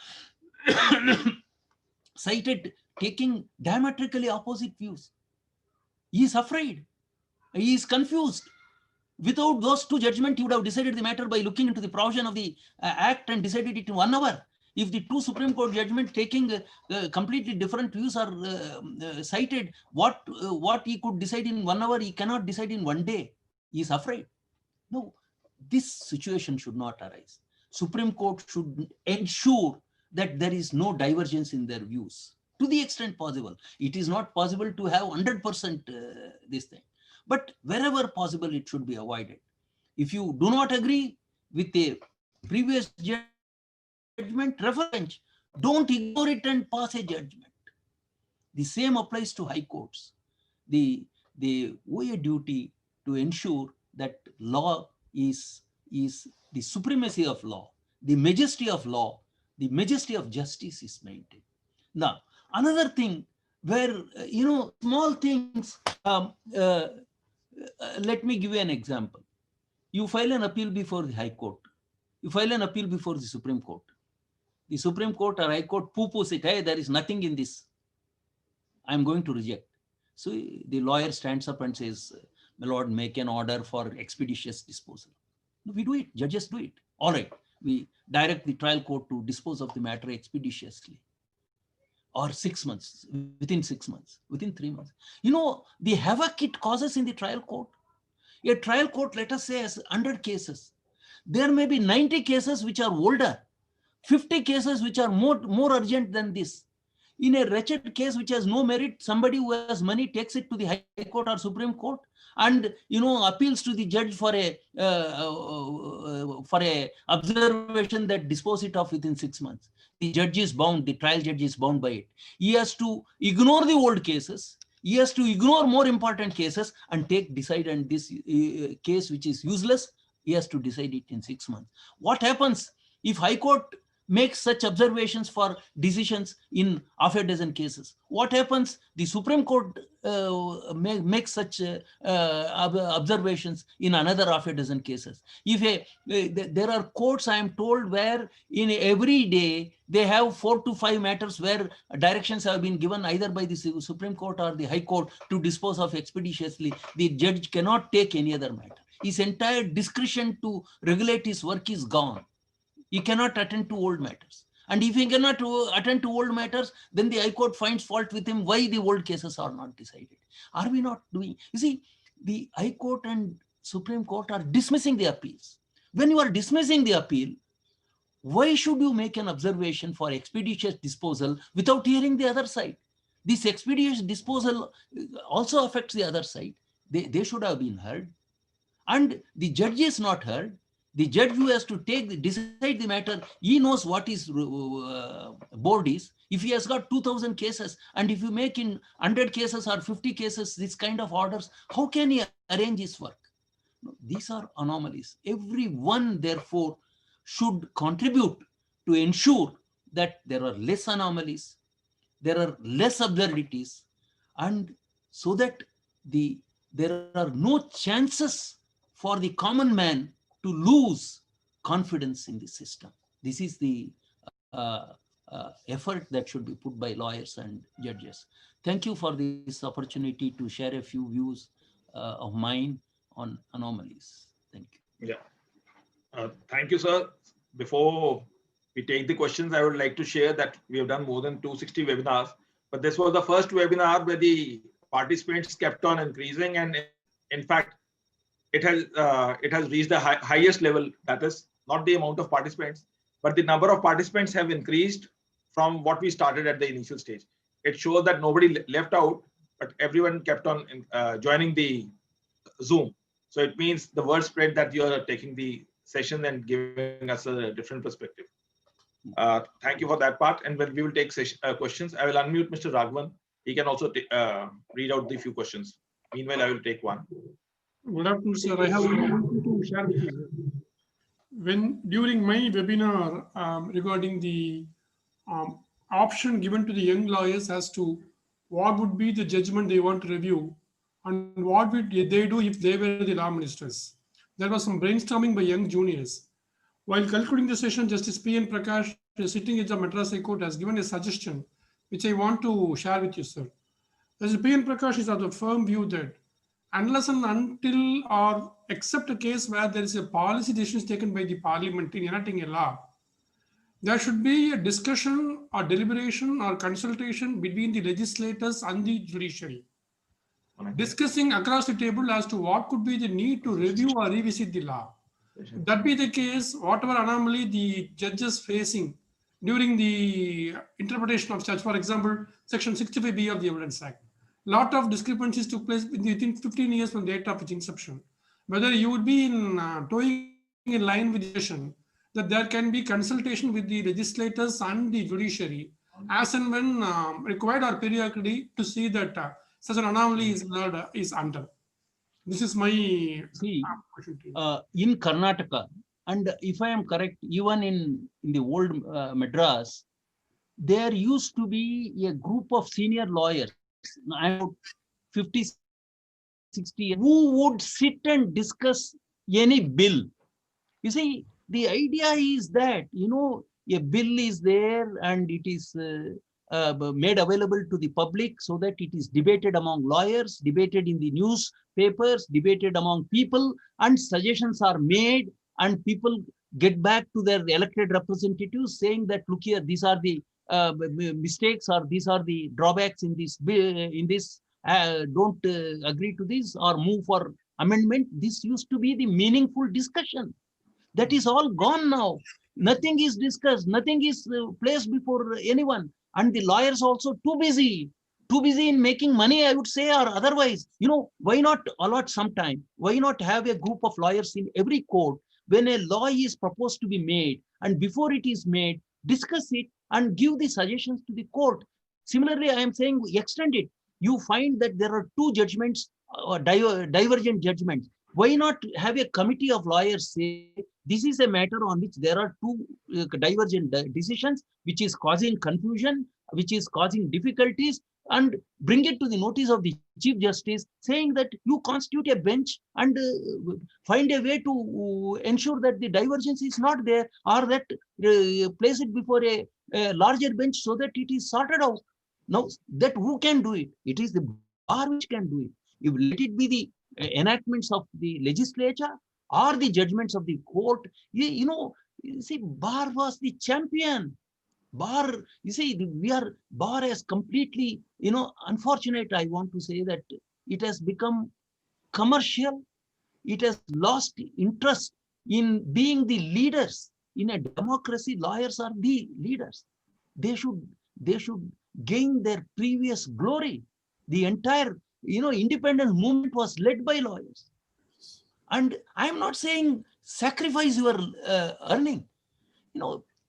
Speaker 3: cited, taking diametrically opposite views? He is afraid. He is confused. Without those two judgments, he would have decided the matter by looking into the provision of the Act and decided it in 1 hour. If the two Supreme Court judgments taking completely different views are cited, what he could decide in 1 hour, he cannot decide in 1 day. He is afraid. No, this situation should not arise. Supreme Court should ensure that there is no divergence in their views to the extent possible. It is not possible to have 100% this thing, but wherever possible, it should be avoided. If you do not agree with a previous judgment, refer bench. Don't ignore it and pass a judgment. The same applies to high courts. They owe a duty to ensure that law is the supremacy of law, the majesty of law, the majesty of justice is maintained. Now, another thing where, small things, let me give you an example. You file an appeal before the High Court. You file an appeal before the Supreme Court. The Supreme Court or High Court poo-poos it. Hey, there is nothing in this. I'm going to reject. So the lawyer stands up and says, my lord, make an order for expeditious disposal. We do it. Judges do it. All right. We direct the trial court to dispose of the matter expeditiously. Or 6 months, within 6 months, within 3 months. The havoc it causes in the trial court. A trial court, let us say, has 100 cases. There may be 90 cases which are older, 50 cases which are more urgent than this. In a wretched case which has no merit, somebody who has money takes it to the High Court or Supreme Court and appeals to the judge for a observation that dispose it off within 6 months. The judge is bound, the trial judge is bound by it. He has to ignore the old cases. He has to ignore more important cases and decide on this case which is useless. He has to decide it in 6 months. What happens if High Court makes such observations for decisions in half a dozen cases? What happens? The Supreme Court makes such observations in another half a dozen cases. If there are courts, I am told, where in every day they have 4 to 5 matters where directions have been given either by the Supreme Court or the High Court to dispose of expeditiously. The judge cannot take any other matter. His entire discretion to regulate his work is gone. He cannot attend to old matters. And if he cannot attend to old matters, then the High Court finds fault with him why the old cases are not decided. Are we not doing? You see, the High Court and Supreme Court are dismissing the appeals. When you are dismissing the appeal, why should you make an observation for expeditious disposal without hearing the other side? This expeditious disposal also affects the other side. They should have been heard. And the judge is not heard. The judge who has to decide the matter, he knows what his board is. If he has got 2,000 cases, and if you make in 100 cases or 50 cases this kind of orders, how can he arrange his work? No, these are anomalies. Everyone, therefore, should contribute to ensure that there are less anomalies, there are less absurdities, and so that there are no chances for the common man to lose confidence in the system. This is the effort that should be put by lawyers and judges. Thank you for this opportunity to share a few views of mine on anomalies. Thank you.
Speaker 1: Yeah. Thank you, sir. Before we take the questions, I would like to share that we have done more than 260 webinars, but this was the first webinar where the participants kept on increasing, and in fact, it has reached the highest level. That is not the amount of participants, but the number of participants have increased from what we started at the initial stage. It shows that nobody left out, but everyone kept on joining the Zoom. So it means the word spread that you are taking the session and giving us a different perspective. Thank you for that part. And when we will take questions, I will unmute Mr. Raghavan. He can also read out the few questions. Meanwhile, I will take one.
Speaker 2: Good afternoon, sir. I have one to share with you, sir. When during my webinar regarding the option given to the young lawyers as to what would be the judgment they want to review and what would they do if they were the law ministers, there was some brainstorming by young juniors. While concluding the session, Justice P.N. Prakash, the sitting judge of Madras High Court, has given a suggestion which I want to share with you, sir. Justice P.N. Prakash is of the firm view that unless and until or except a case where there is a policy decision taken by the parliament in enacting a law, there should be a discussion or deliberation or consultation between the legislators and the judiciary, discussing across the table as to what could be the need to review or revisit the law. If that be the case, whatever anomaly the judges facing during the interpretation of such, for example, Section 65B of the Evidence Act, lot of discrepancies took place within 15 years from the date of its inception. Whether you would be in towing in line with the session that there can be consultation with the legislators and the judiciary as and when required or periodically to see that such an anomaly is under. This is my question to you.
Speaker 3: In Karnataka, and if I am correct, even in the old Madras, there used to be a group of senior lawyers, about 50, 60, who would sit and discuss any bill. You see, the idea is that, a bill is there and it is made available to the public so that it is debated among lawyers, debated in the newspapers, debated among people, and suggestions are made, and people get back to their elected representatives saying that, look here, these are the mistakes or these are the drawbacks in this don't agree to this or move for amendment. This used to be the meaningful discussion. That is all gone now. Nothing is discussed, nothing is placed before anyone, and the lawyers also too busy in making money, I would say, or otherwise. Why not allot some time? Why not have a group of lawyers in every court when a law is proposed to be made, and before it is made, discuss it and give the suggestions to the court? Similarly, I am saying extend it. You find that there are two judgments, divergent judgments. Why not have a committee of lawyers say, this is a matter on which there are two divergent decisions, which is causing confusion, which is causing difficulties, and bring it to the notice of the Chief Justice, saying that you constitute a bench and find a way to ensure that the divergence is not there, or that place it before a larger bench so that it is sorted out. Now, that who can do it? It is the bar which can do it. You let it be the enactments of the legislature or the judgments of the court. You see, bar was the champion. Bar, bar has completely, unfortunate, I want to say that it has become commercial. It has lost interest in being the leaders. In a democracy, lawyers are the leaders. They should gain their previous glory. The entire, independence movement was led by lawyers. And I'm not saying sacrifice your earning.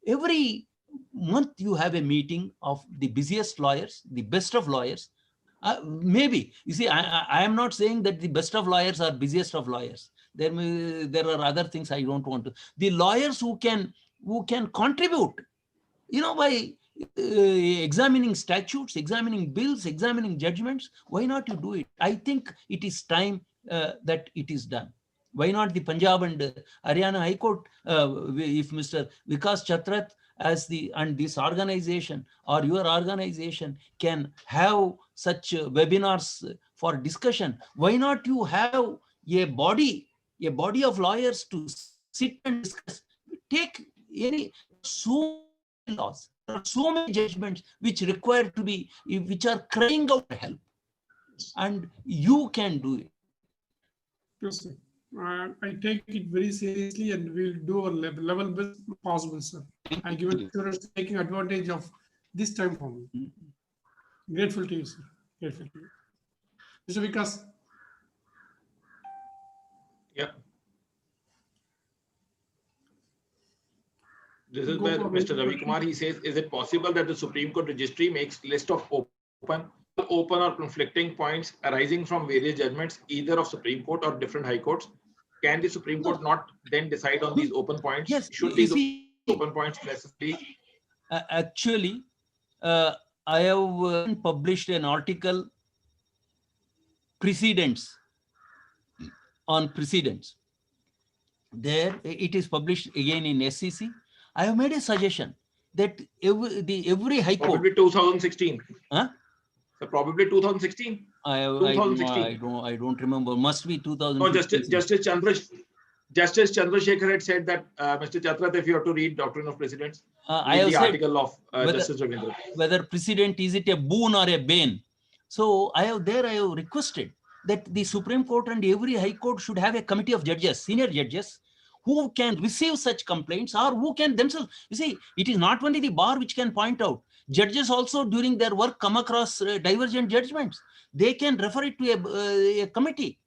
Speaker 3: Every month you have a meeting of the busiest lawyers, the best of lawyers. Maybe, you see, I am not saying that the best of lawyers are busiest of lawyers. There are other things I don't want to. The lawyers who can contribute, by examining statutes, examining bills, examining judgments. Why not you do it? I think it is time that it is done. Why not the Punjab and Haryana High Court, if Mr. Vikas Chatrat and this organization or your organization can have such webinars for discussion, why not you have a body of lawyers to sit and discuss, take any so many laws, there are so many judgments which require to be, which are crying out for help, and you can do it.
Speaker 2: Yes, sir. I take it very seriously, and we'll do our level best possible, sir. I give it to taking advantage of this time for me. Grateful to you, sir. Grateful to you. Mr. Vikas.
Speaker 1: Yeah. This is
Speaker 2: Go
Speaker 1: where
Speaker 2: for
Speaker 1: Mr.
Speaker 2: it.
Speaker 1: Ravi Kumar, he says, is it possible that the Supreme Court registry makes list of open or conflicting points arising from various judgments, either of Supreme Court or different high courts? Can the Supreme Court not then decide on these open points?
Speaker 3: Yes,
Speaker 1: Should these open points necessarily?
Speaker 3: Actually, I have published an article, precedents, on precedents. There, it is published again in SEC. I have made a suggestion that every high court.
Speaker 1: Probably 2016.
Speaker 3: Huh?
Speaker 1: So probably 2016.
Speaker 3: I don't remember. Must be 2016.
Speaker 1: No, Justice Chandrasekhar had said that, Mr. Chhatrat, if you have to read Doctrine of Precedents,
Speaker 3: I have
Speaker 1: the
Speaker 3: said
Speaker 1: article of Justice Ravindra.
Speaker 3: Whether precedent, is it a boon or a bane? So I have requested that the Supreme Court and every high court should have a committee of judges, senior judges, who can receive such complaints or who can themselves. You see, it is not only the bar which can point out. Judges also during their work come across divergent judgments. They can refer it to a committee,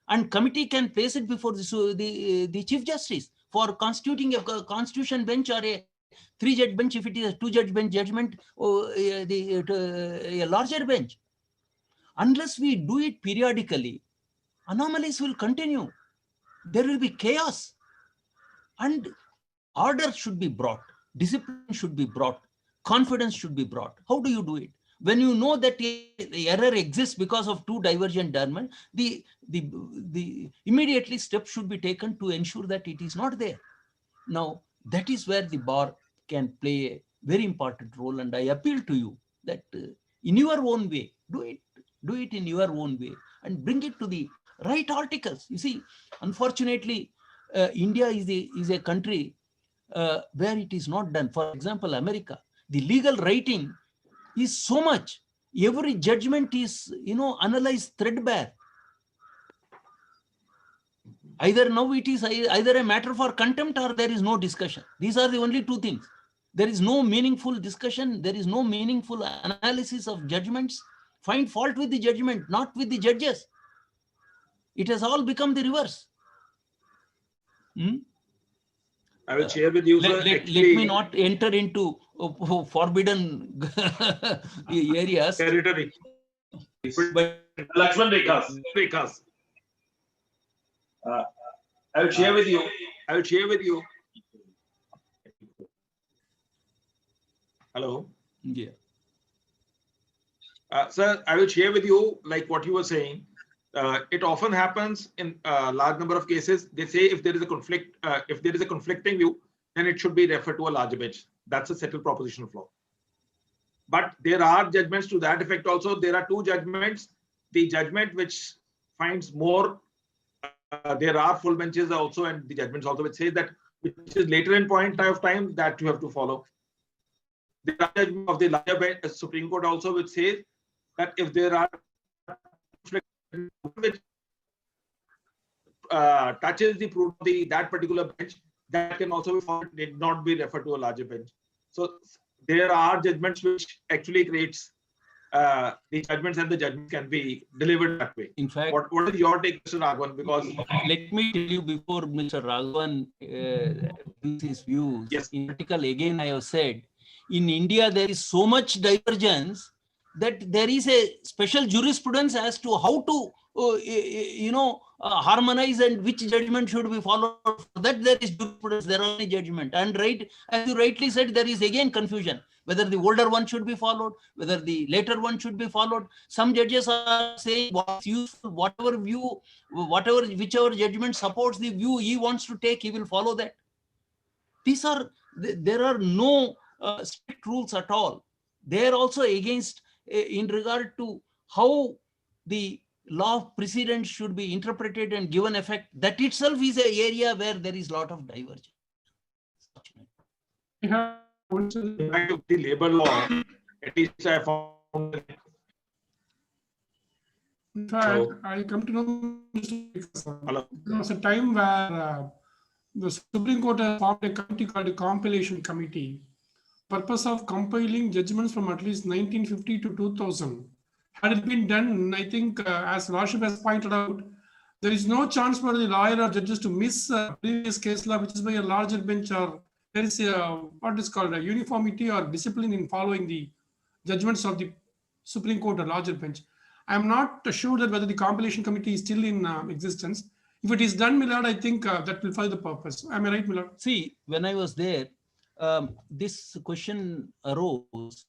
Speaker 3: and committee can place it before the Chief Justice for constituting a constitution bench or a 3-judge bench if it is a 2-judge bench judgment, or a larger bench. Unless we do it periodically, anomalies will continue. There will be chaos, and order should be brought, discipline should be brought, confidence should be brought. How do you do it? When you know that the error exists because of 2 divergent judgments, the immediately steps should be taken to ensure that it is not there. Now, that is where the bar can play a very important role, and I appeal to you that in your own way, do it in your own way and bring it to the right articles. You see, unfortunately, India is a country where it is not done. For example, America, the legal writing is so much. Every judgment is, analyzed threadbare. Either now it is either a matter for contempt or there is no discussion. These are the only 2 things. There is no meaningful discussion. There is no meaningful analysis of judgments. Find fault with the judgment, not with the judges. It has all become the reverse.
Speaker 1: I will share with you, sir.
Speaker 3: Let me not enter into forbidden areas.
Speaker 1: Territory.
Speaker 3: But
Speaker 1: Lakshman Rekhas. I will share with you. Hello.
Speaker 3: Yeah.
Speaker 1: Sir, I will share with you, like what you were saying. It often happens in a large number of cases. They say if there is a conflict, if there is a conflicting view, then it should be referred to a larger bench. That's a settled proposition of law. But there are judgments to that effect also. There are 2 judgments. The judgment which finds more, there are full benches also, and the judgments also which say that, which is later in point of time, that you have to follow. The judgment of the larger bench, Supreme Court also, which says that if there are which touches the proof of that particular bench, that can also be found, did not be referred to a larger bench. So there are judgments which actually creates the judgments, and the judgments can be delivered that way.
Speaker 3: In fact,
Speaker 1: what is your take, Mr. Raghavan? Because
Speaker 3: let me tell you before Mr. Raghavan gives his views.
Speaker 1: Yes.
Speaker 3: In article again, I have said, in India there is so much divergence that there is a special jurisprudence as to how to harmonize and which judgment should be followed. For that there is jurisprudence, there are only judgment. And right, as you rightly said, there is again confusion whether the older one should be followed, whether the later one should be followed. Some judges are saying what's useful, whichever judgment supports the view he wants to take, he will follow that. There are no strict rules at all. They are also against in regard to how the law of precedence should be interpreted and given effect. That itself is an area where there is a lot of divergence.
Speaker 2: We have also
Speaker 1: Back to the labor law, at least I found.
Speaker 2: In fact, I come to know
Speaker 1: Hello.
Speaker 2: there was a time where the Supreme Court has formed a committee called the Compilation Committee. Purpose of compiling judgments from at least 1950 to 2000. Had it been done, I think, as Lordship has pointed out, there is no chance for the lawyer or judges to miss previous case law, which is by a larger bench, or there is a, what is called a uniformity or discipline in following the judgments of the Supreme Court or larger bench. I am not sure that whether the compilation committee is still in existence. If it is done, Millard, I think that will fulfill the purpose. Am I right, Millard?
Speaker 3: See, when I was there, this question arose,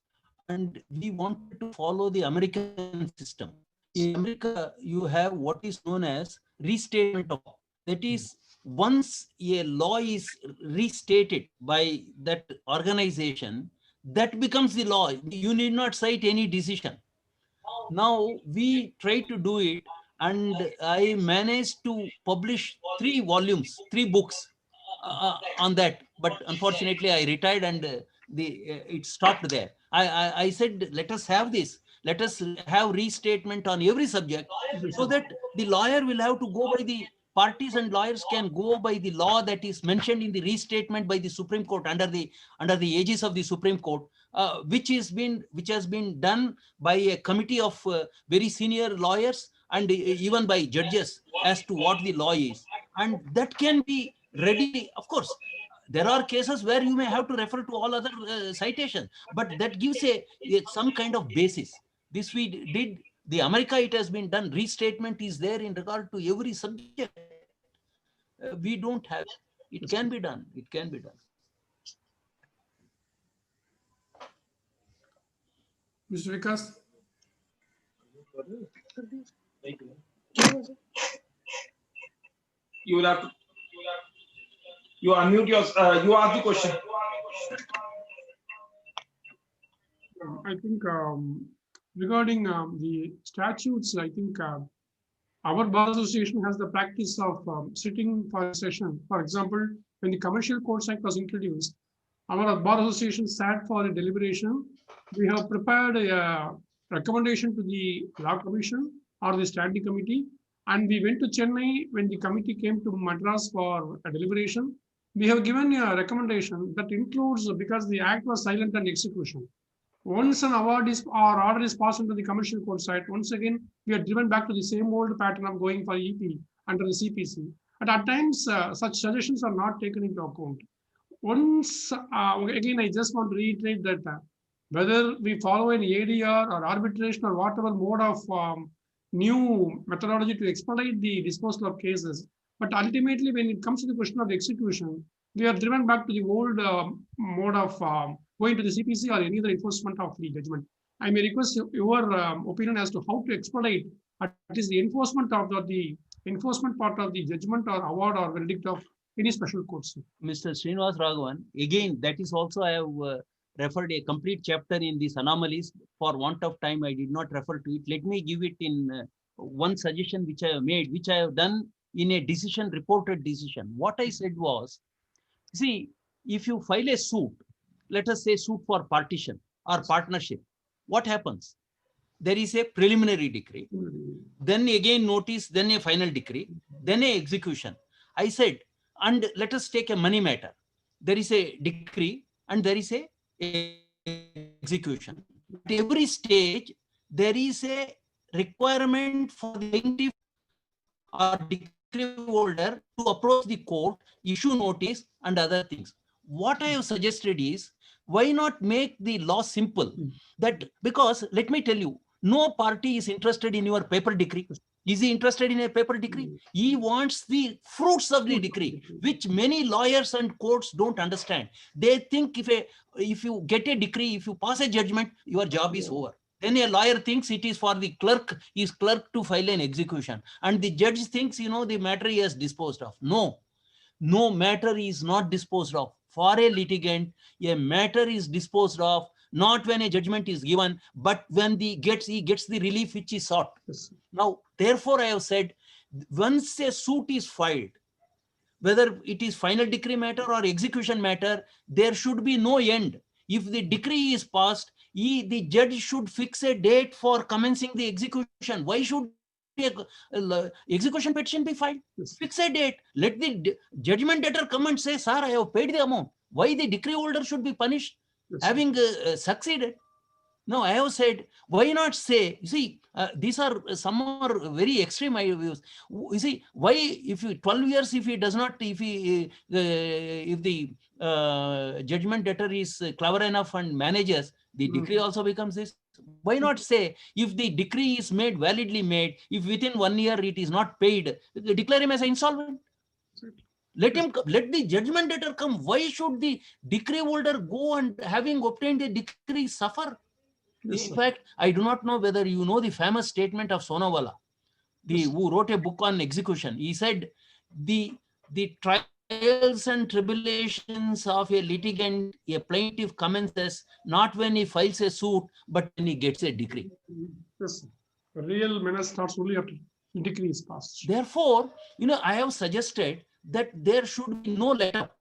Speaker 3: and we wanted to follow the American system. In America, you have what is known as restatement of law. That is, once a law is restated by that organization, that becomes the law. You need not cite any decision. Now we try to do it, and I managed to publish 3 volumes, 3 books on that. But unfortunately, I retired, and it stopped there. I said, let us have this. Let us have restatement on every subject, so that the lawyer will have to go by the parties, and lawyers can go by the law that is mentioned in the restatement by the Supreme Court under the aegis of the Supreme Court, which has been done by a committee of very senior lawyers and even by judges as to what the law is, and that can be ready. Of course, there are cases where you may have to refer to all other citations, but that gives some kind of basis. This we did. The America, it has been done. Restatement is there in regard to every subject. We don't have. It can be done. It can be done.
Speaker 2: Mr. Vikas?
Speaker 1: You will have to. You unmute your. You ask the question.
Speaker 2: I think regarding the statutes, I think our bar association has the practice of sitting for a session. For example, when the Commercial Courts Act was introduced, our bar association sat for a deliberation. We have prepared a recommendation to the Law Commission or the Standing Committee, and we went to Chennai when the committee came to Madras for a deliberation. We have given a recommendation that includes, because the act was silent on execution. Once an award is or order is passed into the commercial court side, once again, we are driven back to the same old pattern of going for EP under the CPC. And at times, such suggestions are not taken into account. Once, again, I just want to reiterate that whether we follow an ADR or arbitration or whatever mode of new methodology to expedite the disposal of cases, but ultimately, when it comes to the question of execution, we are driven back to the old mode of going to the CPC or any other enforcement of the judgment. I may request your opinion as to how to expedite at least the enforcement of the enforcement part of the judgment or award or verdict of any special courts.
Speaker 3: Mr. Srinivas Raghavan, again, that is also, I have referred a complete chapter in these anomalies. For want of time, I did not refer to it. Let me give it in one suggestion which I have made, which I have done in a decision, reported decision. What I said was, see, if you file a suit, let us say suit for partition or partnership, what happens? There is a preliminary decree, then again notice, then a final decree, then a execution. I said, and let us take a money matter. There is a decree and there is a execution. At every stage, there is a requirement for the plaintiff or decree holder to approach the court, issue notice and other things. What I have suggested is, why not make the law simple? That, because let me tell you, no party is interested in your paper decree. Is he interested in a paper decree? He wants the fruits of the decree, which many lawyers and courts don't understand. They think if you get a decree, if you pass a judgment, your job is over. Then a lawyer thinks it is for the clerk, his clerk to file an execution. And the judge thinks, the matter he has disposed of. No matter is not disposed of. For a litigant, a matter is disposed of not when a judgment is given, but when he gets the relief which is sought.
Speaker 2: Yes, sir.
Speaker 3: Now, therefore, I have said, once a suit is filed, whether it is final decree matter or execution matter, there should be no end. If the decree is passed, the judge should fix a date for commencing the execution. Why should the execution petition be filed?
Speaker 2: Yes, sir.
Speaker 3: Fix a date. Let the judgment debtor come and say, sir, I have paid the amount. Why the decree holder should be punished
Speaker 2: Yes, sir.
Speaker 3: having succeeded? No, I have said, why not say, you see, these are some are very extreme views. You see, why if you 12 years, if he does not, if the judgment debtor is clever enough and manages, the decree also becomes this. Why not say, if the decree is made, validly made, if within 1 year it is not paid, declare him as insolvent. Let him, let the judgment debtor come. Why should the decree holder go and having obtained the decree suffer?
Speaker 2: Yes,
Speaker 3: In
Speaker 2: sir.
Speaker 3: fact, I do not know whether you know the famous statement of Sonawala,
Speaker 2: Yes.
Speaker 3: who wrote a book on execution. He said, the trials and tribulations of a litigant, a plaintiff commences not when he files a suit, but when he gets a decree.
Speaker 2: Yes, sir. The real menace starts only after the decree is passed.
Speaker 3: Therefore, I have suggested that there should be no let-up.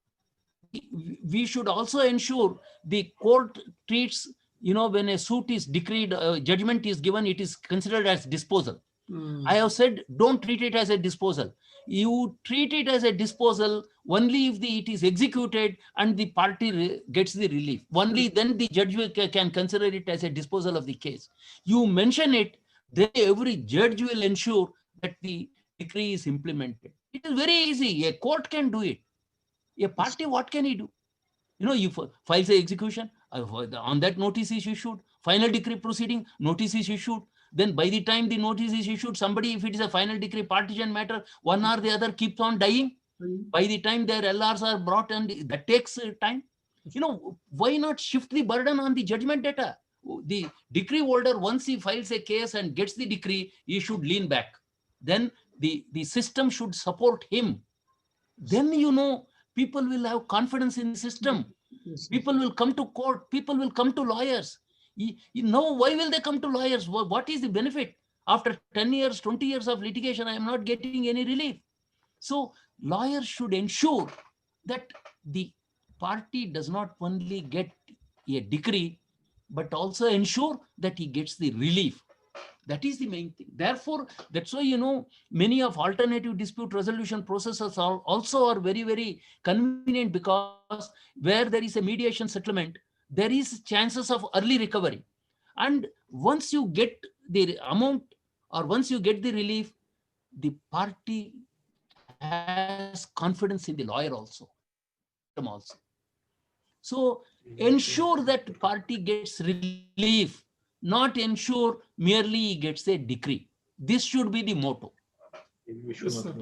Speaker 3: We should also ensure the court treats, when a suit is decreed, judgment is given, it is considered as disposal. I have said, don't treat it as a disposal. You treat it as a disposal only if it is executed and the party gets the relief. Only then the judge can consider it as a disposal of the case. You mention it, then every judge will ensure that the decree is implemented. It is very easy. A court can do it. A party, what can he do? You files the execution, on that notice is issued, final decree proceeding, notice is issued. Then by the time the notice is issued, somebody, if it is a final decree partition matter, one or the other keeps on dying. By the time their LRs are brought, and that takes time. Why not shift the burden on the judgment debtor? The decree holder, once he files a case and gets the decree, he should lean back. Then the system should support him. Then, people will have confidence in the system.
Speaker 2: Yes, sir.
Speaker 3: People will come to court. People will come to lawyers. Why will they come to lawyers? What is the benefit? After 10 years, 20 years of litigation, I am not getting any relief. So lawyers should ensure that the party does not only get a decree, but also ensure that he gets the relief. That is the main thing. Therefore, that's why, many of alternative dispute resolution processes also are very, very convenient, because where there is a mediation settlement, there is chances of early recovery. And once you get the amount, or once you get the relief, the party has confidence in the lawyer also. So ensure that party gets relief, not ensure merely he gets a decree. This should be the motto.
Speaker 2: Yes, sir.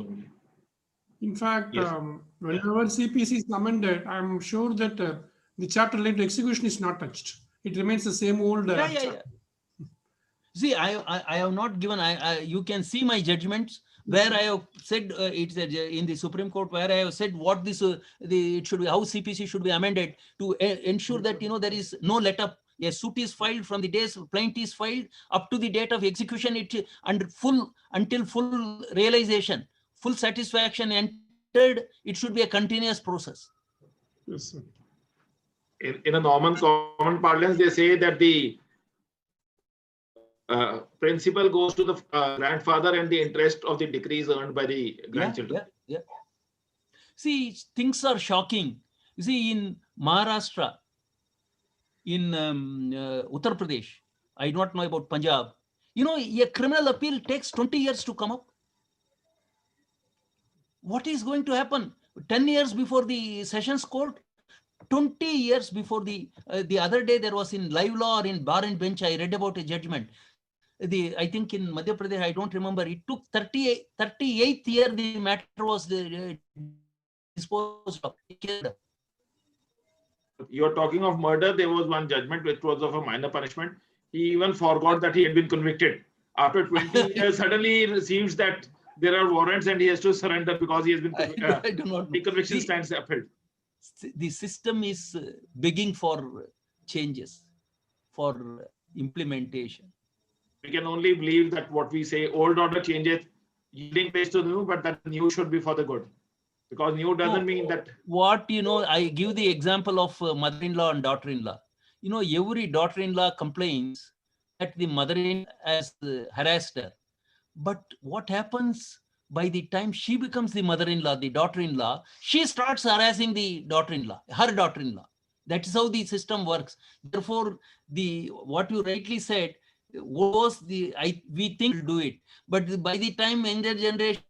Speaker 2: In fact,
Speaker 1: Yes.
Speaker 2: whenever CPC is amended, I'm sure that the chapter related to execution is not touched. It remains the same old.
Speaker 3: Yeah. See, I have not given. You can see my judgments where I have said it's in the Supreme Court, where I have said what this it should be, how CPC should be amended to ensure that there is no let-up. A suit is filed from the day plaintiff is filed up to the date of execution. Until full realization, full satisfaction entered. It should be a continuous process.
Speaker 2: Yes, sir.
Speaker 1: In a normal common parlance, they say that the principal goes to the grandfather and the interest of the decree is earned by the grandchildren.
Speaker 3: Yeah. See, things are shocking. You see, in Maharashtra, in Uttar Pradesh, I do not know about Punjab, a criminal appeal takes 20 years to come up. What is going to happen? 10 years before the sessions court, 20 years before the other day, there was in live law or in bar and bench, I read about a judgment. I think in Madhya Pradesh, I don't remember, it took 38th year the matter was disposed of.
Speaker 1: You are talking of murder. There was one judgment which was of a minor punishment. He even forgot that he had been convicted. After 20 years, suddenly he receives that there are warrants and he has to surrender because he has been
Speaker 3: I do not know.
Speaker 1: the conviction stands upheld.
Speaker 3: The system is begging for changes. for implementation.
Speaker 1: We can only believe that what we say, old order changes, yielding place to new, but that new should be for the good. Because new doesn't mean that.
Speaker 3: What, I give the example of mother-in-law and daughter-in-law. Every daughter-in-law complains that the mother-in-law has harassed her. But what happens by the time she becomes the mother-in-law, the daughter-in-law, she starts harassing the daughter-in-law, her daughter-in-law. That is how the system works. Therefore, what you rightly said was we think we'll do it, but by the time younger generation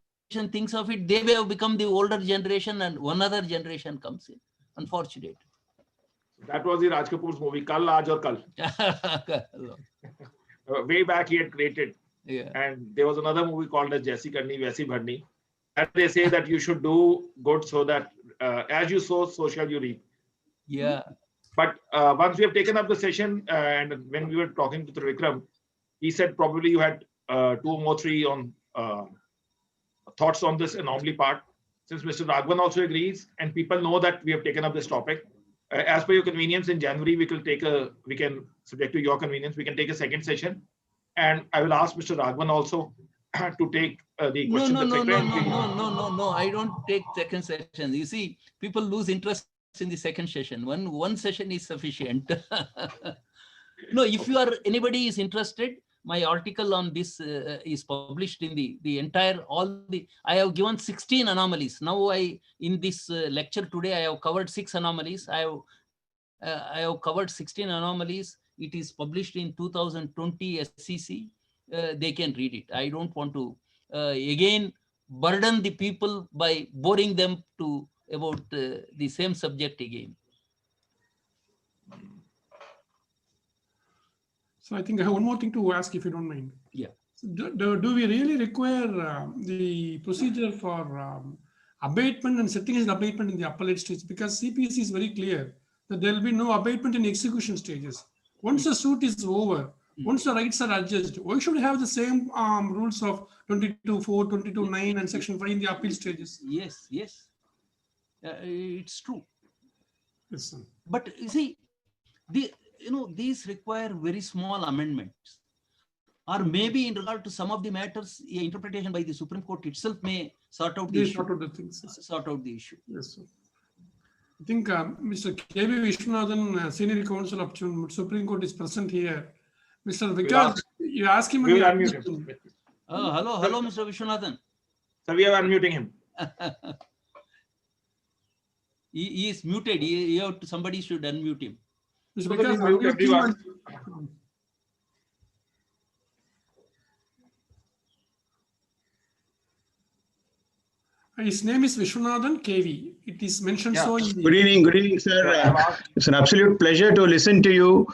Speaker 3: thinks of it, they have become the older generation, and one other generation comes in. Unfortunate.
Speaker 1: That was the Raj Kapoor's movie, Kal, Aaj aur Kal. Way back he had created.
Speaker 3: Yeah.
Speaker 1: And there was another movie called as Jaisi Karni, Vaisi Bharni. And they say that you should do good so that as you sow, so shall you reap.
Speaker 3: Yeah.
Speaker 1: But once we have taken up the session, and when we were talking to Trivikram, he said probably you had 2 or 3 on thoughts on this anomaly part. Since Mr. Raghavan also agrees, and people know that we have taken up this topic, as per your convenience, in January we can, subject to your convenience, we can take a second session, and I will ask Mr. Raghavan also to take the questions.
Speaker 3: No. I don't take second session. You see, people lose interest in the second session. One session is sufficient. No, if anybody is interested, my article on this is published in the entire, I have given 16 anomalies. Now in this lecture today, I have covered 6 anomalies. I have covered 16 anomalies. It is published in 2020 SEC. They can read it. I don't want to, again, burden the people by boring them about the same subject again.
Speaker 2: So I think I have one more thing to ask, if you don't mind.
Speaker 3: Yeah.
Speaker 2: So do we really require the procedure for abatement and setting as an abatement in the appellate stage? Because CPC is very clear that there will be no abatement in execution stages. Once the suit is over, once the rights are adjudged, why should we have the same rules of 22.4, 22.9 and section 5 in the appeal stages?
Speaker 3: Yes. It's true.
Speaker 2: Yes, sir.
Speaker 3: But you see, these require very small amendments, or maybe in regard to some of the matters, interpretation by the Supreme Court itself may sort out the issue.
Speaker 2: Sort out the things. Yes.
Speaker 3: Sort out the issue.
Speaker 2: Yes, sir. I think Mr. K.V. Vishwanathan, Senior Counsel of Supreme Court, is present here. Mr. Vikas, you ask him.
Speaker 1: We will unmute him.
Speaker 3: Oh, hello, Mr. Vishwanathan.
Speaker 1: So we are unmuting him.
Speaker 3: He is muted. Somebody should unmute him.
Speaker 2: Mr. Vikas, his name is Vishwanathan KV. It is mentioned so in the...
Speaker 4: Good evening, sir. It's an absolute pleasure to listen to you.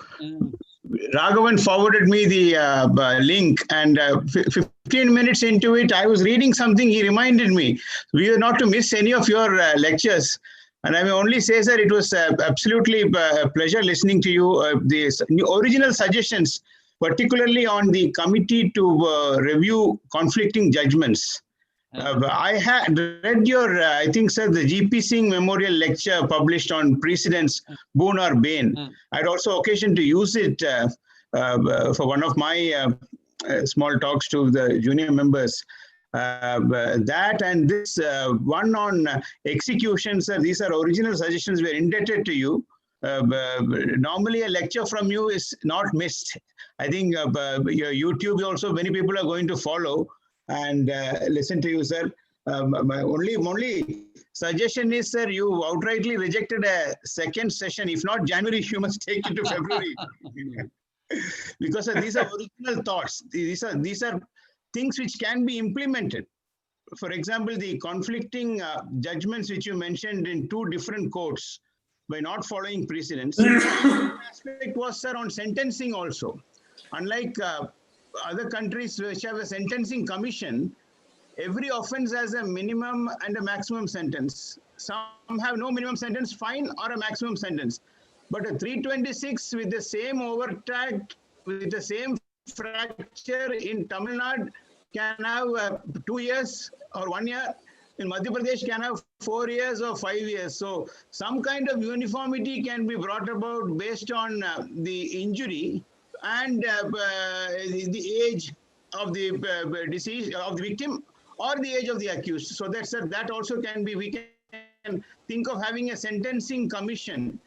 Speaker 4: Raghavan forwarded me the link, and 15 minutes into it, I was reading something. He reminded me we are not to miss any of your lectures. And I may only say, sir, it was absolutely a pleasure listening to you. The original suggestions, particularly on the committee to review conflicting judgments. I had read your, I think, sir, the GP Singh Memorial Lecture published on precedents, boon or bane. I had also occasion to use it for one of my small talks to the junior members. That and this one on execution, sir, these are original suggestions. We are indebted to you. Normally, a lecture from you is not missed. I think your YouTube also, many people are going to follow and listen to you, sir. My only suggestion is, sir, you outrightly rejected a second session. If not January, you must take it to February. Because these are original thoughts. These are things which can be implemented. For example, the conflicting judgments which you mentioned in 2 different courts by not following precedents. One aspect was, sir, on sentencing also. Unlike other countries which have a sentencing commission, every offense has a minimum and a maximum sentence. Some have no minimum sentence, fine, or a maximum sentence. But a 326 with the same overtract, with the same fracture in Tamil Nadu can have 2 years or 1 year. in Madhya Pradesh can have 4 years or 5 years. So some kind of uniformity can be brought about based on the injury and the age of the deceased of the victim or the age of the accused. So that also can be, we can think of having a sentencing commission,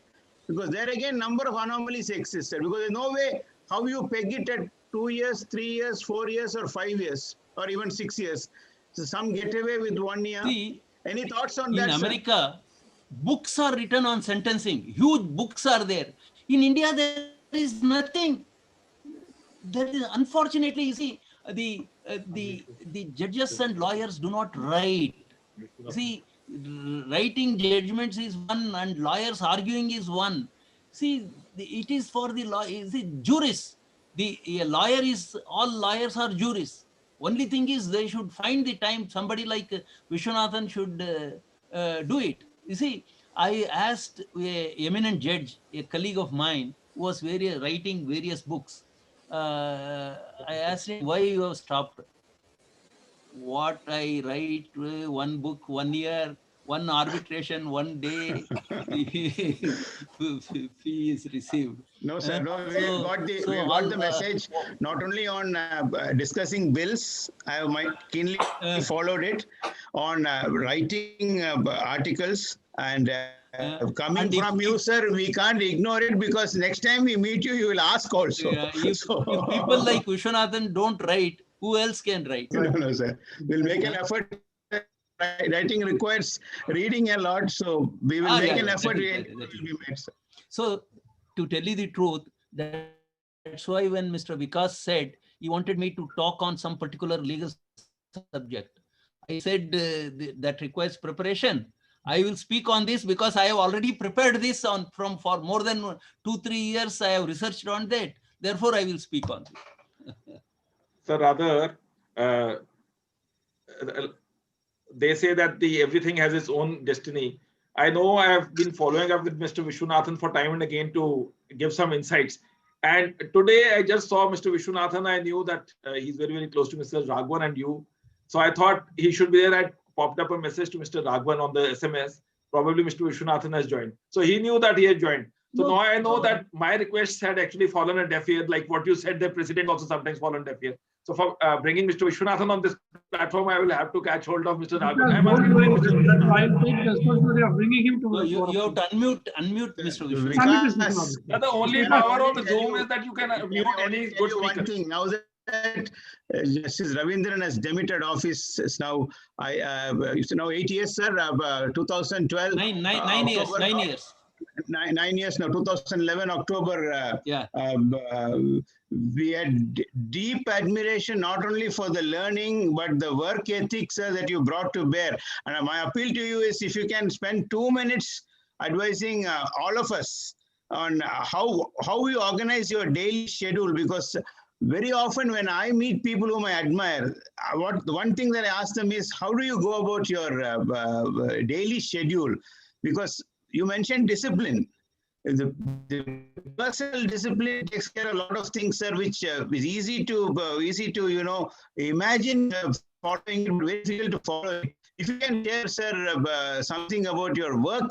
Speaker 4: because there again number of anomalies exist, sir, because there's no way how you peg it at 2 years, 3 years, 4 years or 5 years or even 6 years. So some get away with 1 year.
Speaker 3: See,
Speaker 4: Any thoughts on
Speaker 3: in
Speaker 4: that,
Speaker 3: America, books are written on sentencing. Huge books are there. In India, there is nothing. There is, unfortunately, you see, the judges and lawyers do not write. See, writing judgments is one, and lawyers arguing is one. See, it is for the law. See, jurists. A lawyer is, all lawyers are jurists. Only thing is they should find the time. Somebody like Vishwanathan should do it. You see, I asked a eminent judge, a colleague of mine, who was writing various books. I asked him why you have stopped. What I write, one book, 1 year, one arbitration, 1 day, fee is received.
Speaker 4: No, sir. No, we got the message. Not only on discussing bills, I might keenly followed it on writing articles and coming from you, sir. We can't ignore it, because next time we meet you, you will ask also.
Speaker 3: If people like Vishwanathan don't write, who else can write?
Speaker 4: No, sir. We'll make an effort. Writing requires reading a lot, so we will make an effort. It will be made, sir.
Speaker 3: So, to tell you the truth, that's why when Mr. Vikas said he wanted me to talk on some particular legal subject, I said that requires preparation. I will speak on this because I have already prepared this for more than 2-3 years. I have researched on that. Therefore, I will speak on this.
Speaker 1: So rather, they say that everything has its own destiny. I know I have been following up with Mr. Vishwanathan for time and again to give some insights. And today I just saw Mr. Vishwanathan. I knew that he's very, very close to Mr. Raghavan and you. So I thought he should be there. I popped up a message to Mr. Raghavan on the SMS. Probably Mr. Vishwanathan has joined. So he knew that he had joined. So now I know that my requests had actually fallen a deaf ear, like what you said, the president also sometimes fallen deaf ear. So for bringing Mr. Vishwanathan on this platform, I will have to catch hold of Mr. Raghavan.
Speaker 2: I'll take the responsibility of bringing him to
Speaker 3: you have to unmute Mr. Vishwanathan.
Speaker 1: The only power of the Zoom is that you can mute any good speaker.
Speaker 4: One thing, now that Justice Ravindran has demitted office now, it's now 8 years, sir, 2012.
Speaker 3: 9 years, 9 years.
Speaker 4: 9 years now, 2011 October. We had deep admiration not only for the learning but the work ethics that you brought to bear. And my appeal to you is, if you can spend 2 minutes advising all of us on how you organize your daily schedule, because very often when I meet people whom I admire, the one thing that I ask them is, how do you go about your daily schedule? Because you mentioned discipline. The personal discipline takes care of a lot of things, sir, which is easy to imagine following, very difficult to follow. If you can share, sir, something about your work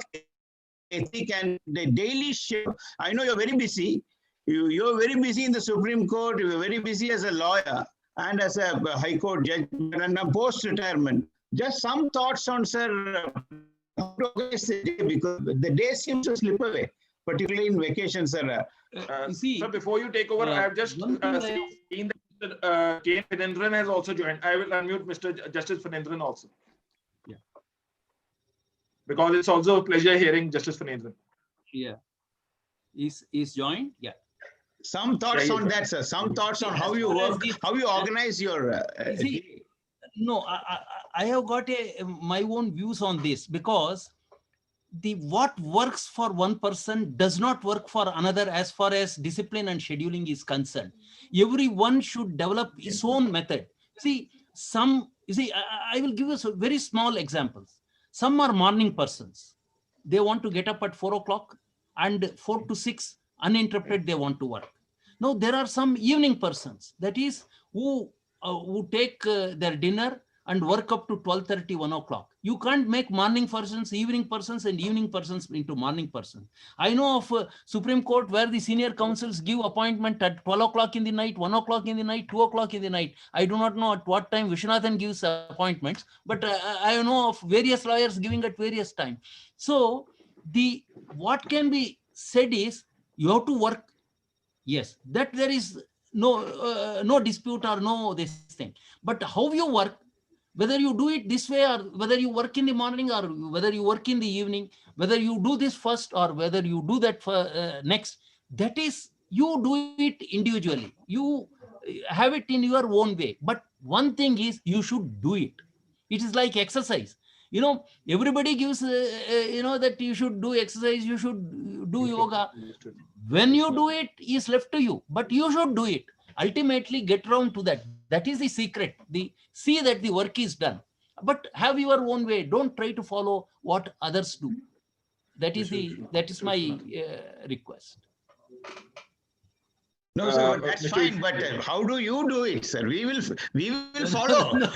Speaker 4: ethic and the daily shift. I know you're very busy. You're very busy in the Supreme Court. You're very busy as a lawyer and as a High Court judge and post-retirement. Just some thoughts on, sir, how to organize the day, because the day seems to slip away, particularly in vacation, sir.
Speaker 1: So before you take over, I have just seen that K. Phanindran has also joined. I will unmute Mr. Justice Phanindran also.
Speaker 3: Yeah.
Speaker 1: Because it's also a pleasure hearing Justice Phanindran.
Speaker 3: Yeah. Is joined? Yeah.
Speaker 4: Some thoughts on that, sir. Some thoughts on how you work, how you organize your
Speaker 3: No, I have got my own views on this, because what works for one person does not work for another as far as discipline and scheduling is concerned. Everyone should develop his own method. I will give you some very small examples. Some are morning persons. They want to get up at 4 o'clock and 4 to 6 uninterrupted they want to work. Now there are some evening persons, that is who take their dinner and work up to 12:30, 1 o'clock. You can't make morning persons, evening persons, and evening persons into morning persons. I know of Supreme Court where the senior counsels give appointment at 12 o'clock in the night, 1 o'clock in the night, 2 o'clock in the night. I do not know at what time Vishwanathan gives appointments, but I know of various lawyers giving at various times. So what can be said is you have to work. Yes, that there is no dispute or no this thing. But how you work, whether you do it this way or whether you work in the morning or whether you work in the evening, whether you do this first or whether you do that next, that is, you do it individually. You have it in your own way. But one thing is you should do it. It is like exercise. Everybody gives, that you should do exercise, you should do yoga. When you do it is left to you, but you should do it. Ultimately get around to that. That is the secret. See that the work is done, but have your own way. Don't try to follow what others do. That is my request.
Speaker 4: No, sir, but that's fine. But how do you do it, sir? We will follow.
Speaker 3: No.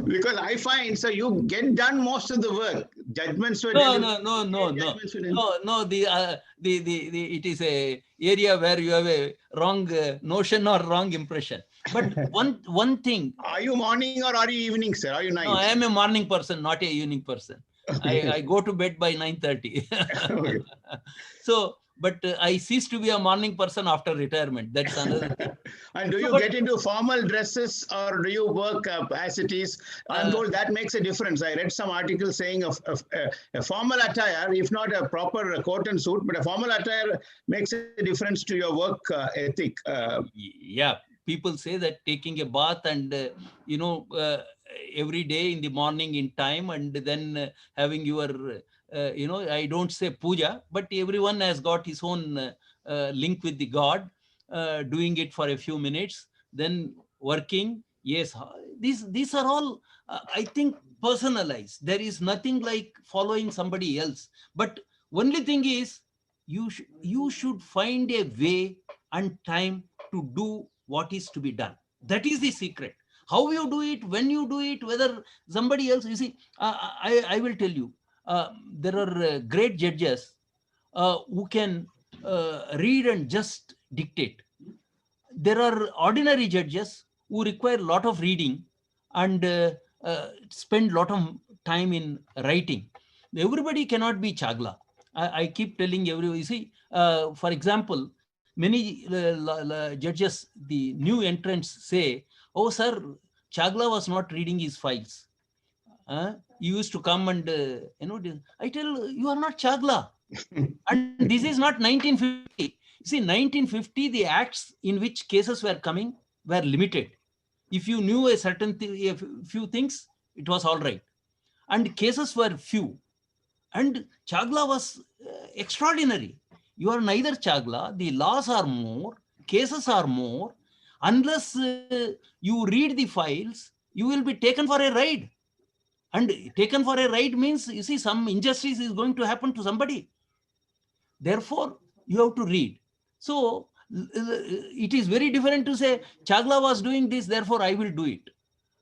Speaker 4: Because I find, so you get done most of the work. Judgments were
Speaker 3: No. It is a area where you have a wrong notion or wrong impression. But one thing.
Speaker 4: Are you morning or are you evening, sir? Are you night?
Speaker 3: No, I am a morning person, not a evening person. I go to bed by 9:30.
Speaker 4: Okay.
Speaker 3: So. But I cease to be a morning person after retirement. That's another thing.
Speaker 4: And do you get into formal dresses or do you work as it is? I'm told that makes a difference. I read some articles saying a formal attire, if not a proper coat and suit, but a formal attire makes a difference to your work ethic.
Speaker 3: Yeah, people say that taking a bath and, every day in the morning in time and then having your I don't say puja, but everyone has got his own link with the God, doing it for a few minutes, then working. Yes, these are all, I think, personalized. There is nothing like following somebody else. But only thing is, you should find a way and time to do what is to be done. That is the secret. How you do it, when you do it, whether somebody else, you see, I will tell you, there are great judges who can read and just dictate. There are ordinary judges who require a lot of reading and spend a lot of time in writing. Everybody cannot be Chagla. I keep telling everybody, you see, for example, many judges, the new entrants say, oh, sir, Chagla was not reading his files. You used to come and, I tell you are not Chagla. And this is not 1950. You see, 1950, the acts in which cases were coming were limited. If you knew a few things, it was all right. And cases were few. And Chagla was extraordinary. You are neither Chagla, the laws are more, cases are more. Unless you read the files, you will be taken for a ride. And taken for a ride means, you see, some injustice is going to happen to somebody. Therefore, you have to read. So it is very different to say, Chagla was doing this, therefore I will do it.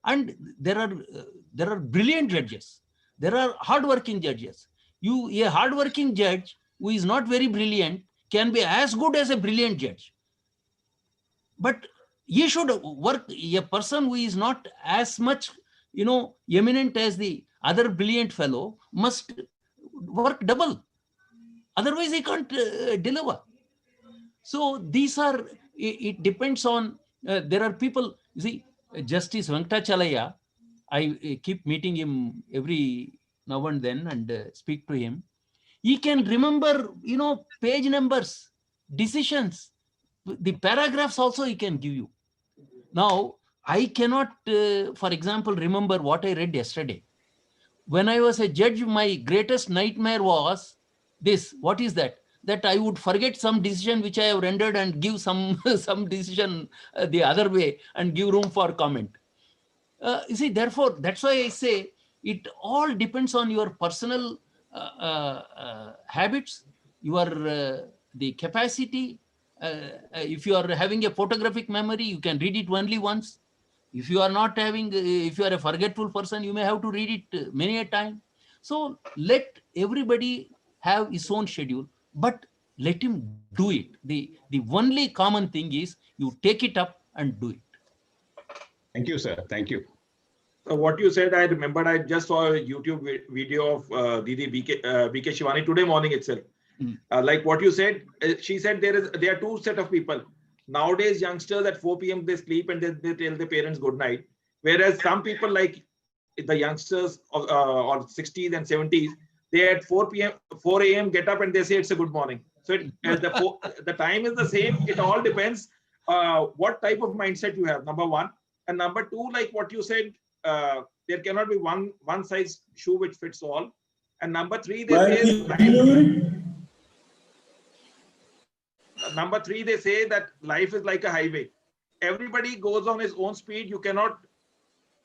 Speaker 3: And there are brilliant judges. There are hardworking judges. A hardworking judge who is not very brilliant can be as good as a brilliant judge. But he should work, a person who is not as much, eminent as the other brilliant fellow must work double. Otherwise, he can't deliver. So these are, it depends on, there are people, you see, Justice Venkatachalaya, I keep meeting him every now and then and speak to him. He can remember, page numbers, decisions, the paragraphs also he can give you. Now, I cannot, for example, remember what I read yesterday. When I was a judge, my greatest nightmare was this. What is that? That I would forget some decision which I have rendered and give some decision the other way and give room for comment. You see, therefore, that's why I say it all depends on your personal habits, your the capacity. If you are having a photographic memory, you can read it only once. If you are not having, if you are a forgetful person, you may have to read it many a time. So let everybody have his own schedule, but let him do it. The only common thing is you take it up and do it.
Speaker 4: Thank you, sir. Thank you.
Speaker 1: So what you said, I remembered. I just saw a YouTube video of Didi BK Shivani today morning itself. Like what you said, she said there are two set of people. Nowadays, youngsters at 4 p.m. they sleep and they tell their parents good night. Whereas some people like the youngsters or 60s and 70s, they at 4 a.m. get up and they say it's a good morning. So the time is the same. It all depends what type of mindset you have. Number one, and number two, like what you said, there cannot be one size shoe which fits all. And number three, they say that life is like a highway. Everybody goes on his own speed. You cannot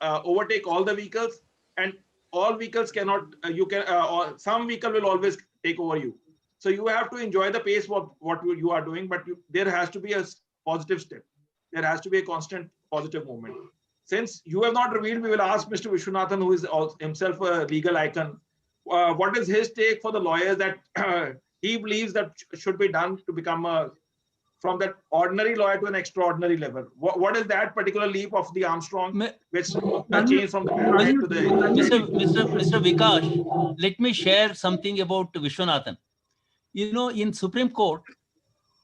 Speaker 1: overtake all the vehicles, and all vehicles cannot. Or some vehicle will always take over you. So you have to enjoy the pace of what you are doing, but there has to be a positive step. There has to be a constant positive movement. Since you have not revealed, we will ask Mr. Vishwanathan, who is himself a legal icon, what is his take for the lawyers that he believes that should be done to become from that ordinary lawyer to an extraordinary level. What is that particular leap of the Armstrong, which changed from the to the...
Speaker 3: Mr. Vikash, let me share something about Vishwanathan. You know, in Supreme Court,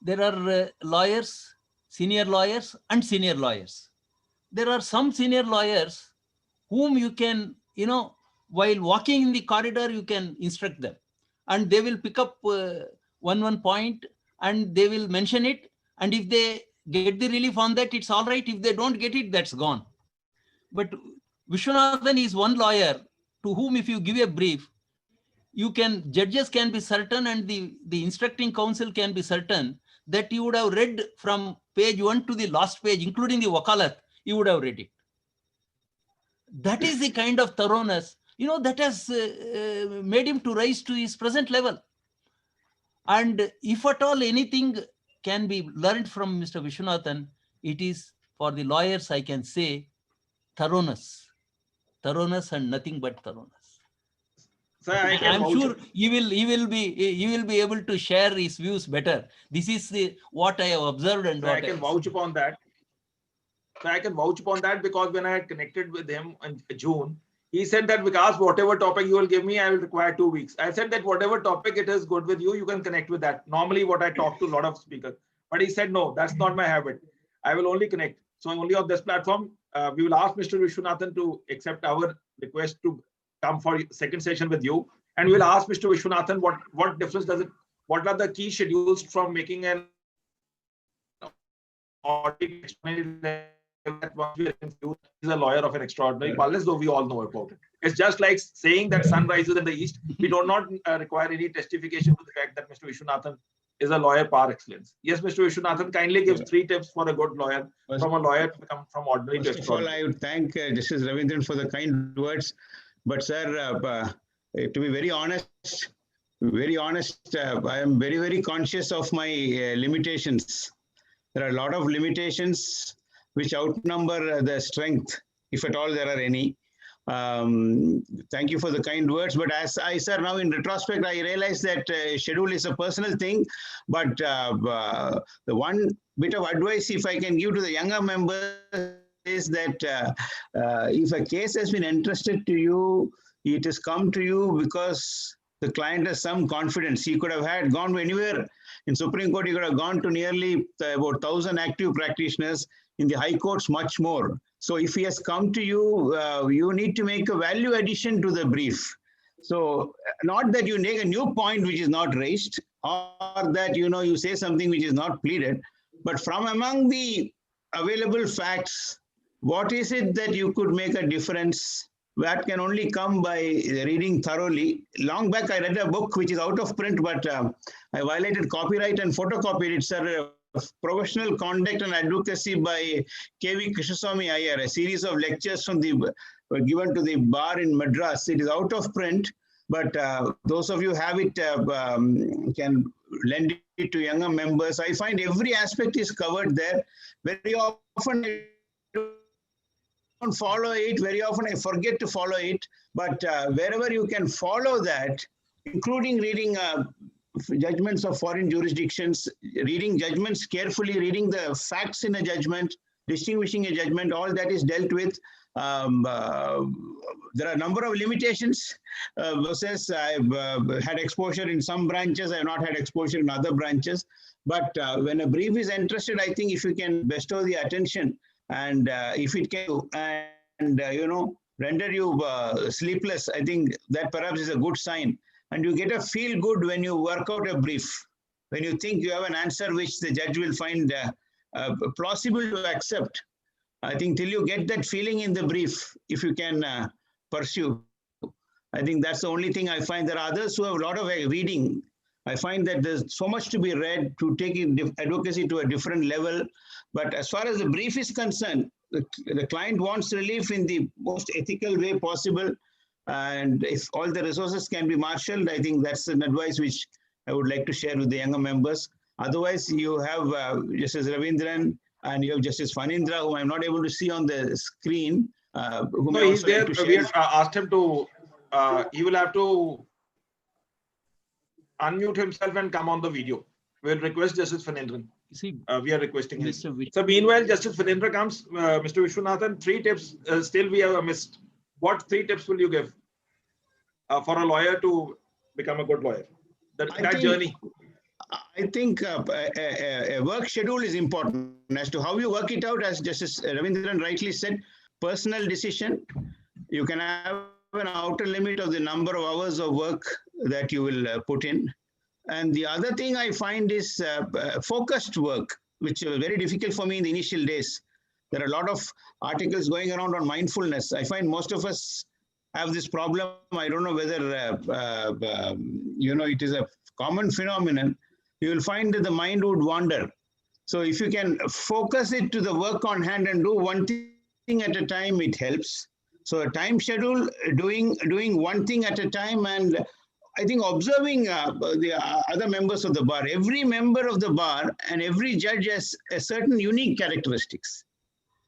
Speaker 3: there are lawyers, senior lawyers and senior lawyers. There are some senior lawyers whom you can, you know, while walking in the corridor, you can instruct them. And they will pick up one point and they will mention it. And if they get the relief on that, it's all right. If they don't get it, that's gone. But Vishwanathan is one lawyer to whom if you give a brief, judges can be certain and the instructing counsel can be certain that you would have read from page 1 to the last page, including the wakalat, you would have read it. That is the kind of thoroughness, you know, that has made him to rise to his present level. And if at all anything can be learned from Mr. Vishwanathan, it is for the lawyers, I can say, thoroughness and nothing but thoroughness.
Speaker 1: So
Speaker 3: I'm sure you will be able to share his views better. This is what I have observed and
Speaker 1: so I can vouch upon that. So I can vouch upon that because when I had connected with him in June, he said that because whatever topic you will give me, I will require 2 weeks. I said that whatever topic it is good with you, you can connect with that. Normally what I talk to a lot of speakers, but he said, no, that's not my habit. I will only connect. So only on this platform, we will ask Mr. Vishwanathan to accept our request to come for second session with you. And we'll ask Mr. Vishwanathan, what difference does it, what are the key schedules from making an audit that once we is a lawyer of an extraordinary palace, though we all know about it. It's just like saying that sun rises in the east. We do not require any testification to the fact that Mr. Vishwanathan is a lawyer par excellence. Yes, Mr. Vishwanathan kindly gives 3 tips for a good lawyer, from a lawyer to become from ordinary to extraordinary.
Speaker 4: First of all, I would thank Justice Ravindran for the kind words. But sir, to be very honest, I am very, very conscious of my limitations. There are a lot of limitations which outnumber the strength, if at all there are any. Thank you for the kind words. But as I said, now in retrospect, I realize that schedule is a personal thing. But the one bit of advice, if I can give to the younger members, is that if a case has been entrusted to you, it has come to you because the client has some confidence. He could have gone anywhere. In Supreme Court, he could have gone to nearly about 1,000 active practitioners. In the high courts, much more. So if he has come to you, you need to make a value addition to the brief. So not that you make a new point which is not raised, or that you say something which is not pleaded, but from among the available facts, what is it that you could make a difference? That can only come by reading thoroughly. Long back, I read a book which is out of print, but I violated copyright and photocopied it, sir. Professional Conduct and Advocacy by K.V. Krishnaswamy Iyer, a series of lectures from given to the bar in Madras. It is out of print, but those of you who have it can lend it to younger members. I find every aspect is covered there. Very often follow it. Very often I forget to follow it. But wherever you can follow that, including reading judgments of foreign jurisdictions, reading judgments carefully, reading the facts in a judgment, distinguishing a judgment, all that is dealt with. There are a number of limitations versus I've had exposure in some branches, I have not had exposure in other branches. But when a brief is interested, I think if you can bestow the attention and if it can render you sleepless, I think that perhaps is a good sign. And you get a feel good when you work out a brief, when you think you have an answer which the judge will find plausible to accept. I think till you get that feeling in the brief, if you can pursue, I think that's the only thing I find. There are others who have a lot of reading. I find that there's so much to be read to take advocacy to a different level. But as far as the brief is concerned, the client wants relief in the most ethical way possible. And if all the resources can be marshaled, I think that's an advice which I would like to share with the younger members. Otherwise, you have Justice Ravindran and you have Justice Phanindra, whom I'm not able to see on the screen.
Speaker 1: No, he's there. We have asked him to, he will have to unmute himself and come on the video. We'll request Justice Phanindran.
Speaker 3: See,
Speaker 1: we are requesting him.
Speaker 3: Mr.
Speaker 1: So meanwhile, Justice Phanindra comes, Mr. Vishwanathan, 3 tips still we have missed. What 3 tips will you give for a lawyer to become a good lawyer? That journey.
Speaker 4: I think a work schedule is important. As to how you work it out, as Justice Ravindran rightly said, personal decision. You can have an outer limit of the number of hours of work that you will put in. And the other thing I find is focused work, which was very difficult for me in the initial days. There are a lot of articles going around on mindfulness. I find most of us have this problem. I don't know whether, it is a common phenomenon. You will find that the mind would wander. So if you can focus it to the work on hand and do one thing at a time, it helps. So a time schedule, doing one thing at a time, and I think observing the other members of the bar. Every member of the bar and every judge has a certain unique characteristics.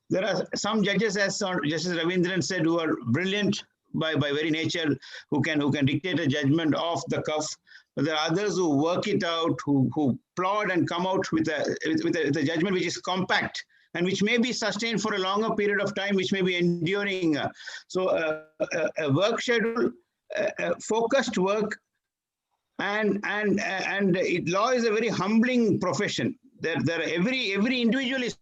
Speaker 4: There are some judges, as Justice Ravindran said, who are brilliant by very nature, who can dictate a judgment off the cuff. But there are others who work it out, who plod and come out with a judgment which is compact and which may be sustained for a longer period of time, which may be enduring. So a work schedule, focused work, and law is a very humbling profession. Every individual is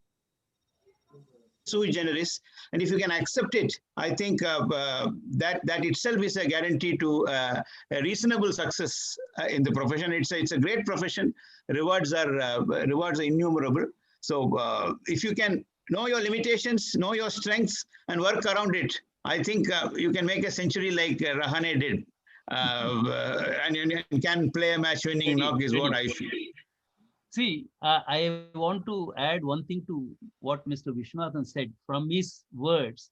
Speaker 4: sui generis, and if you can accept it, I think that itself is a guarantee to a reasonable success in the profession. It's a great profession. Rewards are innumerable. So if you can know your limitations, know your strengths, and work around it, I think you can make a century like Rahane did, and you can play a match-winning knock is what I feel.
Speaker 3: See, I want to add one thing to what Mr. Vishwanathan said. From his words,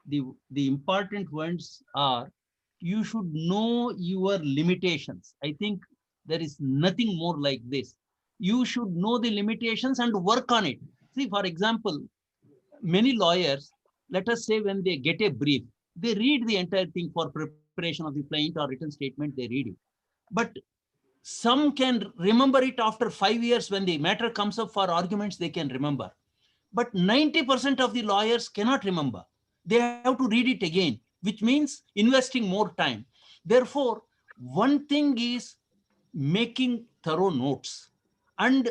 Speaker 3: the important ones are, you should know your limitations. I think there is nothing more like this. You should know the limitations and work on it. See, for example, many lawyers, let us say when they get a brief, they read the entire thing for preparation of the plaint or written statement, they read it. But some can remember it after 5 years when the matter comes up for arguments, they can remember. But 90% of the lawyers cannot remember. They have to read it again, which means investing more time. Therefore, one thing is making thorough notes, and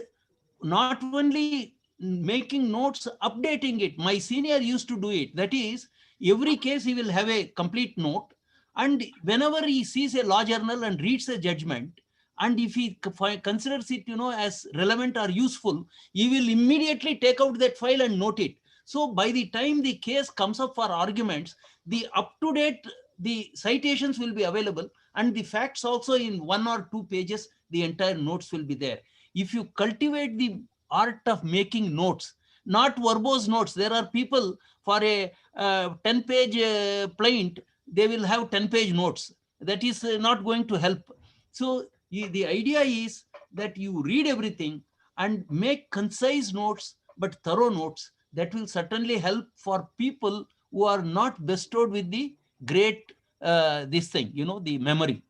Speaker 3: not only making notes, updating it. My senior used to do it. That is, every case he will have a complete note, and whenever he sees a law journal and reads a judgment, and if he considers it, as relevant or useful, he will immediately take out that file and note it. So by the time the case comes up for arguments, the up-to-date, the citations will be available, and the facts also in 1 or 2 pages, the entire notes will be there. If you cultivate the art of making notes, not verbose notes. There are people for a 10-page plaint, they will have 10-page notes. That is not going to help. So the idea is that you read everything and make concise notes, but thorough notes. That will certainly help for people who are not bestowed with the great, this thing, the memory.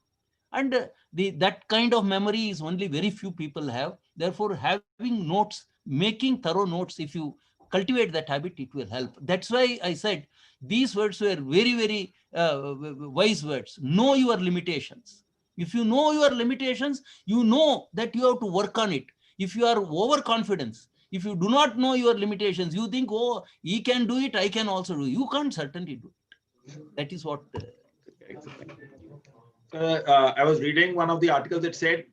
Speaker 3: And that kind of memory is only very few people have. Therefore, having notes, making thorough notes, if you cultivate that habit, it will help. That's why I said these words were very, very wise words. Know your limitations. If you know your limitations, you know that you have to work on it. If you are overconfident, if you do not know your limitations, you think, oh, he can do it, I can also do it. You can't certainly do it. That is what.
Speaker 1: I was reading one of the articles that said,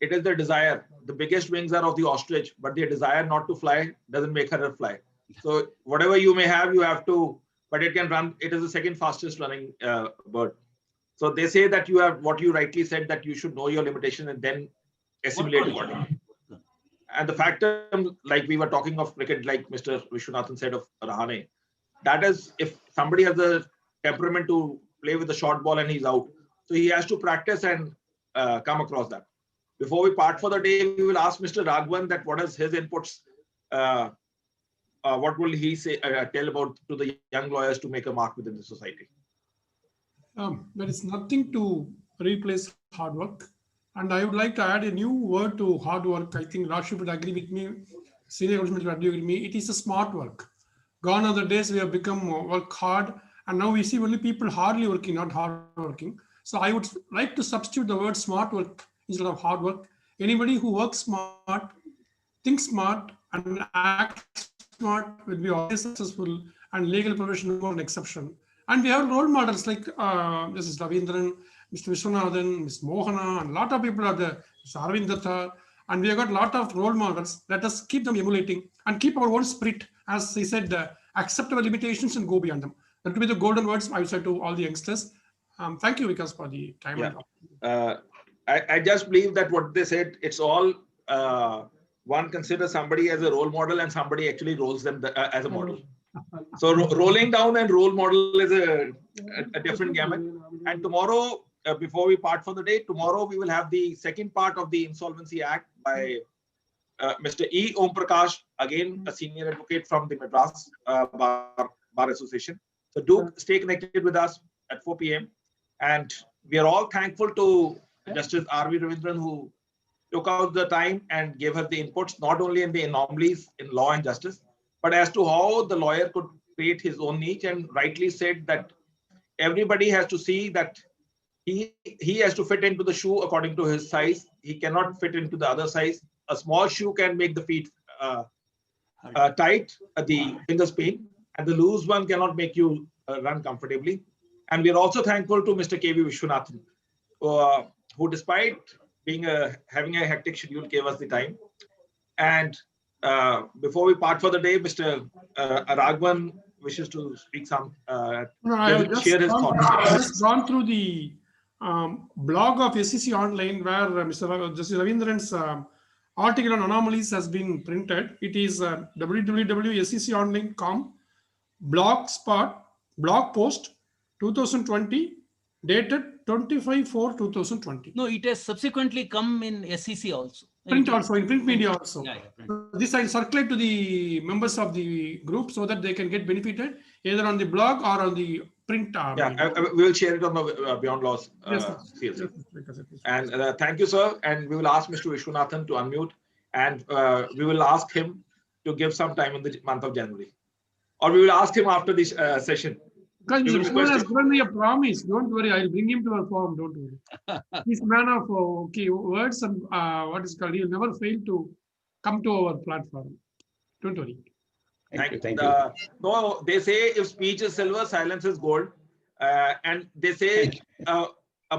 Speaker 1: it is the desire. The biggest wings are of the ostrich, but the desire not to fly doesn't make her fly. So whatever you may have, you have to, but it can run. It is the second fastest running bird. So they say that you have what you rightly said, that you should know your limitation and then assimilate accordingly. And the factor, like we were talking of cricket, like Mr. Vishwanathan said of Rahane, that is, if somebody has a temperament to play with the short ball and he's out, so he has to practice and come across that. Before we part for the day, we will ask Mr. Raghavan that what is his inputs. What will he say? Tell about to the young lawyers to make a mark within the society.
Speaker 2: There is nothing to replace hard work. And I would like to add a new word to hard work. I think Rashid would agree with me. Senior would agree with me. It is a smart work. Gone are the days we have become work hard. And now we see only people hardly working, not hard working. So I would like to substitute the word smart work instead of hard work. Anybody who works smart, thinks smart, and acts smart will be always successful, and legal profession is more an exception. And we have role models like this is Ravindran, Mr. Vishwanathan, Ms. Mohana, and a lot of people are there, Mr. Arvind Datta, and we have got a lot of role models. Let us keep them emulating and keep our own spirit, as he said, accept our limitations and go beyond them. That will be the golden words I would say to all the youngsters. Thank you, Vikas, for the time.
Speaker 1: Yeah. I just believe that what they said, it's all one considers somebody as a role model and somebody actually rolls them as a model. So rolling down and role model is a different gamut. And tomorrow, before we part for the day, tomorrow we will have the second part of the Insolvency Act by Mr. E. Om Prakash, again a senior advocate from the Madras Bar Association. So do stay connected with us at 4 p.m. And we are all thankful to Justice R.V. Ravindran, who took out the time and gave us the inputs, not only in the anomalies in law and justice, but as to how the lawyer could create his own niche, and rightly said that everybody has to see that he has to fit into the shoe according to his size. He cannot fit into the other size. A small shoe can make the feet tight, the fingers pain, and the loose one cannot make you run comfortably. And we are also thankful to Mr. K.V. Vishwanathan, who despite being having a hectic schedule, gave us the time. And before we part for the day, Mr. Raghavan wishes to speak some, share his thoughts.
Speaker 2: I have just gone through the blog of SEC Online, where Mr. Justice Ravindran's article on anomalies has been printed. It is www.seconline.com, blog post 2020, dated 25/4/2020.
Speaker 3: No, it has subsequently come in SEC also.
Speaker 2: Print also, in print media also.
Speaker 3: Yeah, print.
Speaker 2: This I circulate to the members of the group so that they can get benefited either on the blog or on the print.
Speaker 1: We will share it on the Beyond Laws CLC. And thank you, sir. And we will ask Mr. Vishwanathan to unmute, and we will ask him to give some time in the month of January, or we will ask him after this session.
Speaker 2: Because Mr. Vishwan has given me a promise. Don't worry, I'll bring him to our forum. Don't worry. He's a man of words and what is called. He'll never fail to come to our platform. Don't worry.
Speaker 4: Thank you.
Speaker 1: No, they say if speech is silver, silence is gold. And they say a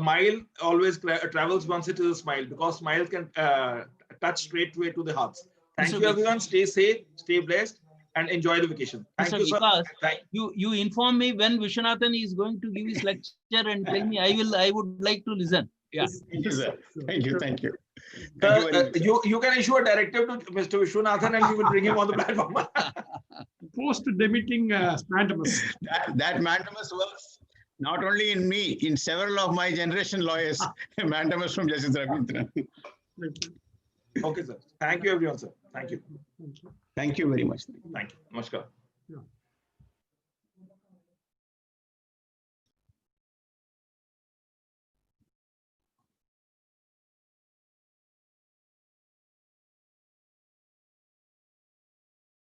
Speaker 1: mile always travels once it is a smile, because smile can touch straightway to the hearts. Thank you, everyone. Stay safe, stay blessed, and enjoy the vacation. Thank you, sir.
Speaker 3: You inform me when Vishwanathan is going to give his lecture and tell me. I would like to listen. Yeah.
Speaker 4: Thank you, sir. Thank you.
Speaker 1: You can issue a directive to Mr. Vishwanathan, and we will bring him on the platform.
Speaker 2: Post-demitting mandamus.
Speaker 4: That mandamus works not only in me, in several of my generation lawyers. Mandamus from Justice Ravindran.
Speaker 1: Okay, sir. Thank you, everyone, sir. Thank you.
Speaker 4: Thank you very much.
Speaker 1: Thank you. Namaskar.
Speaker 2: Yeah.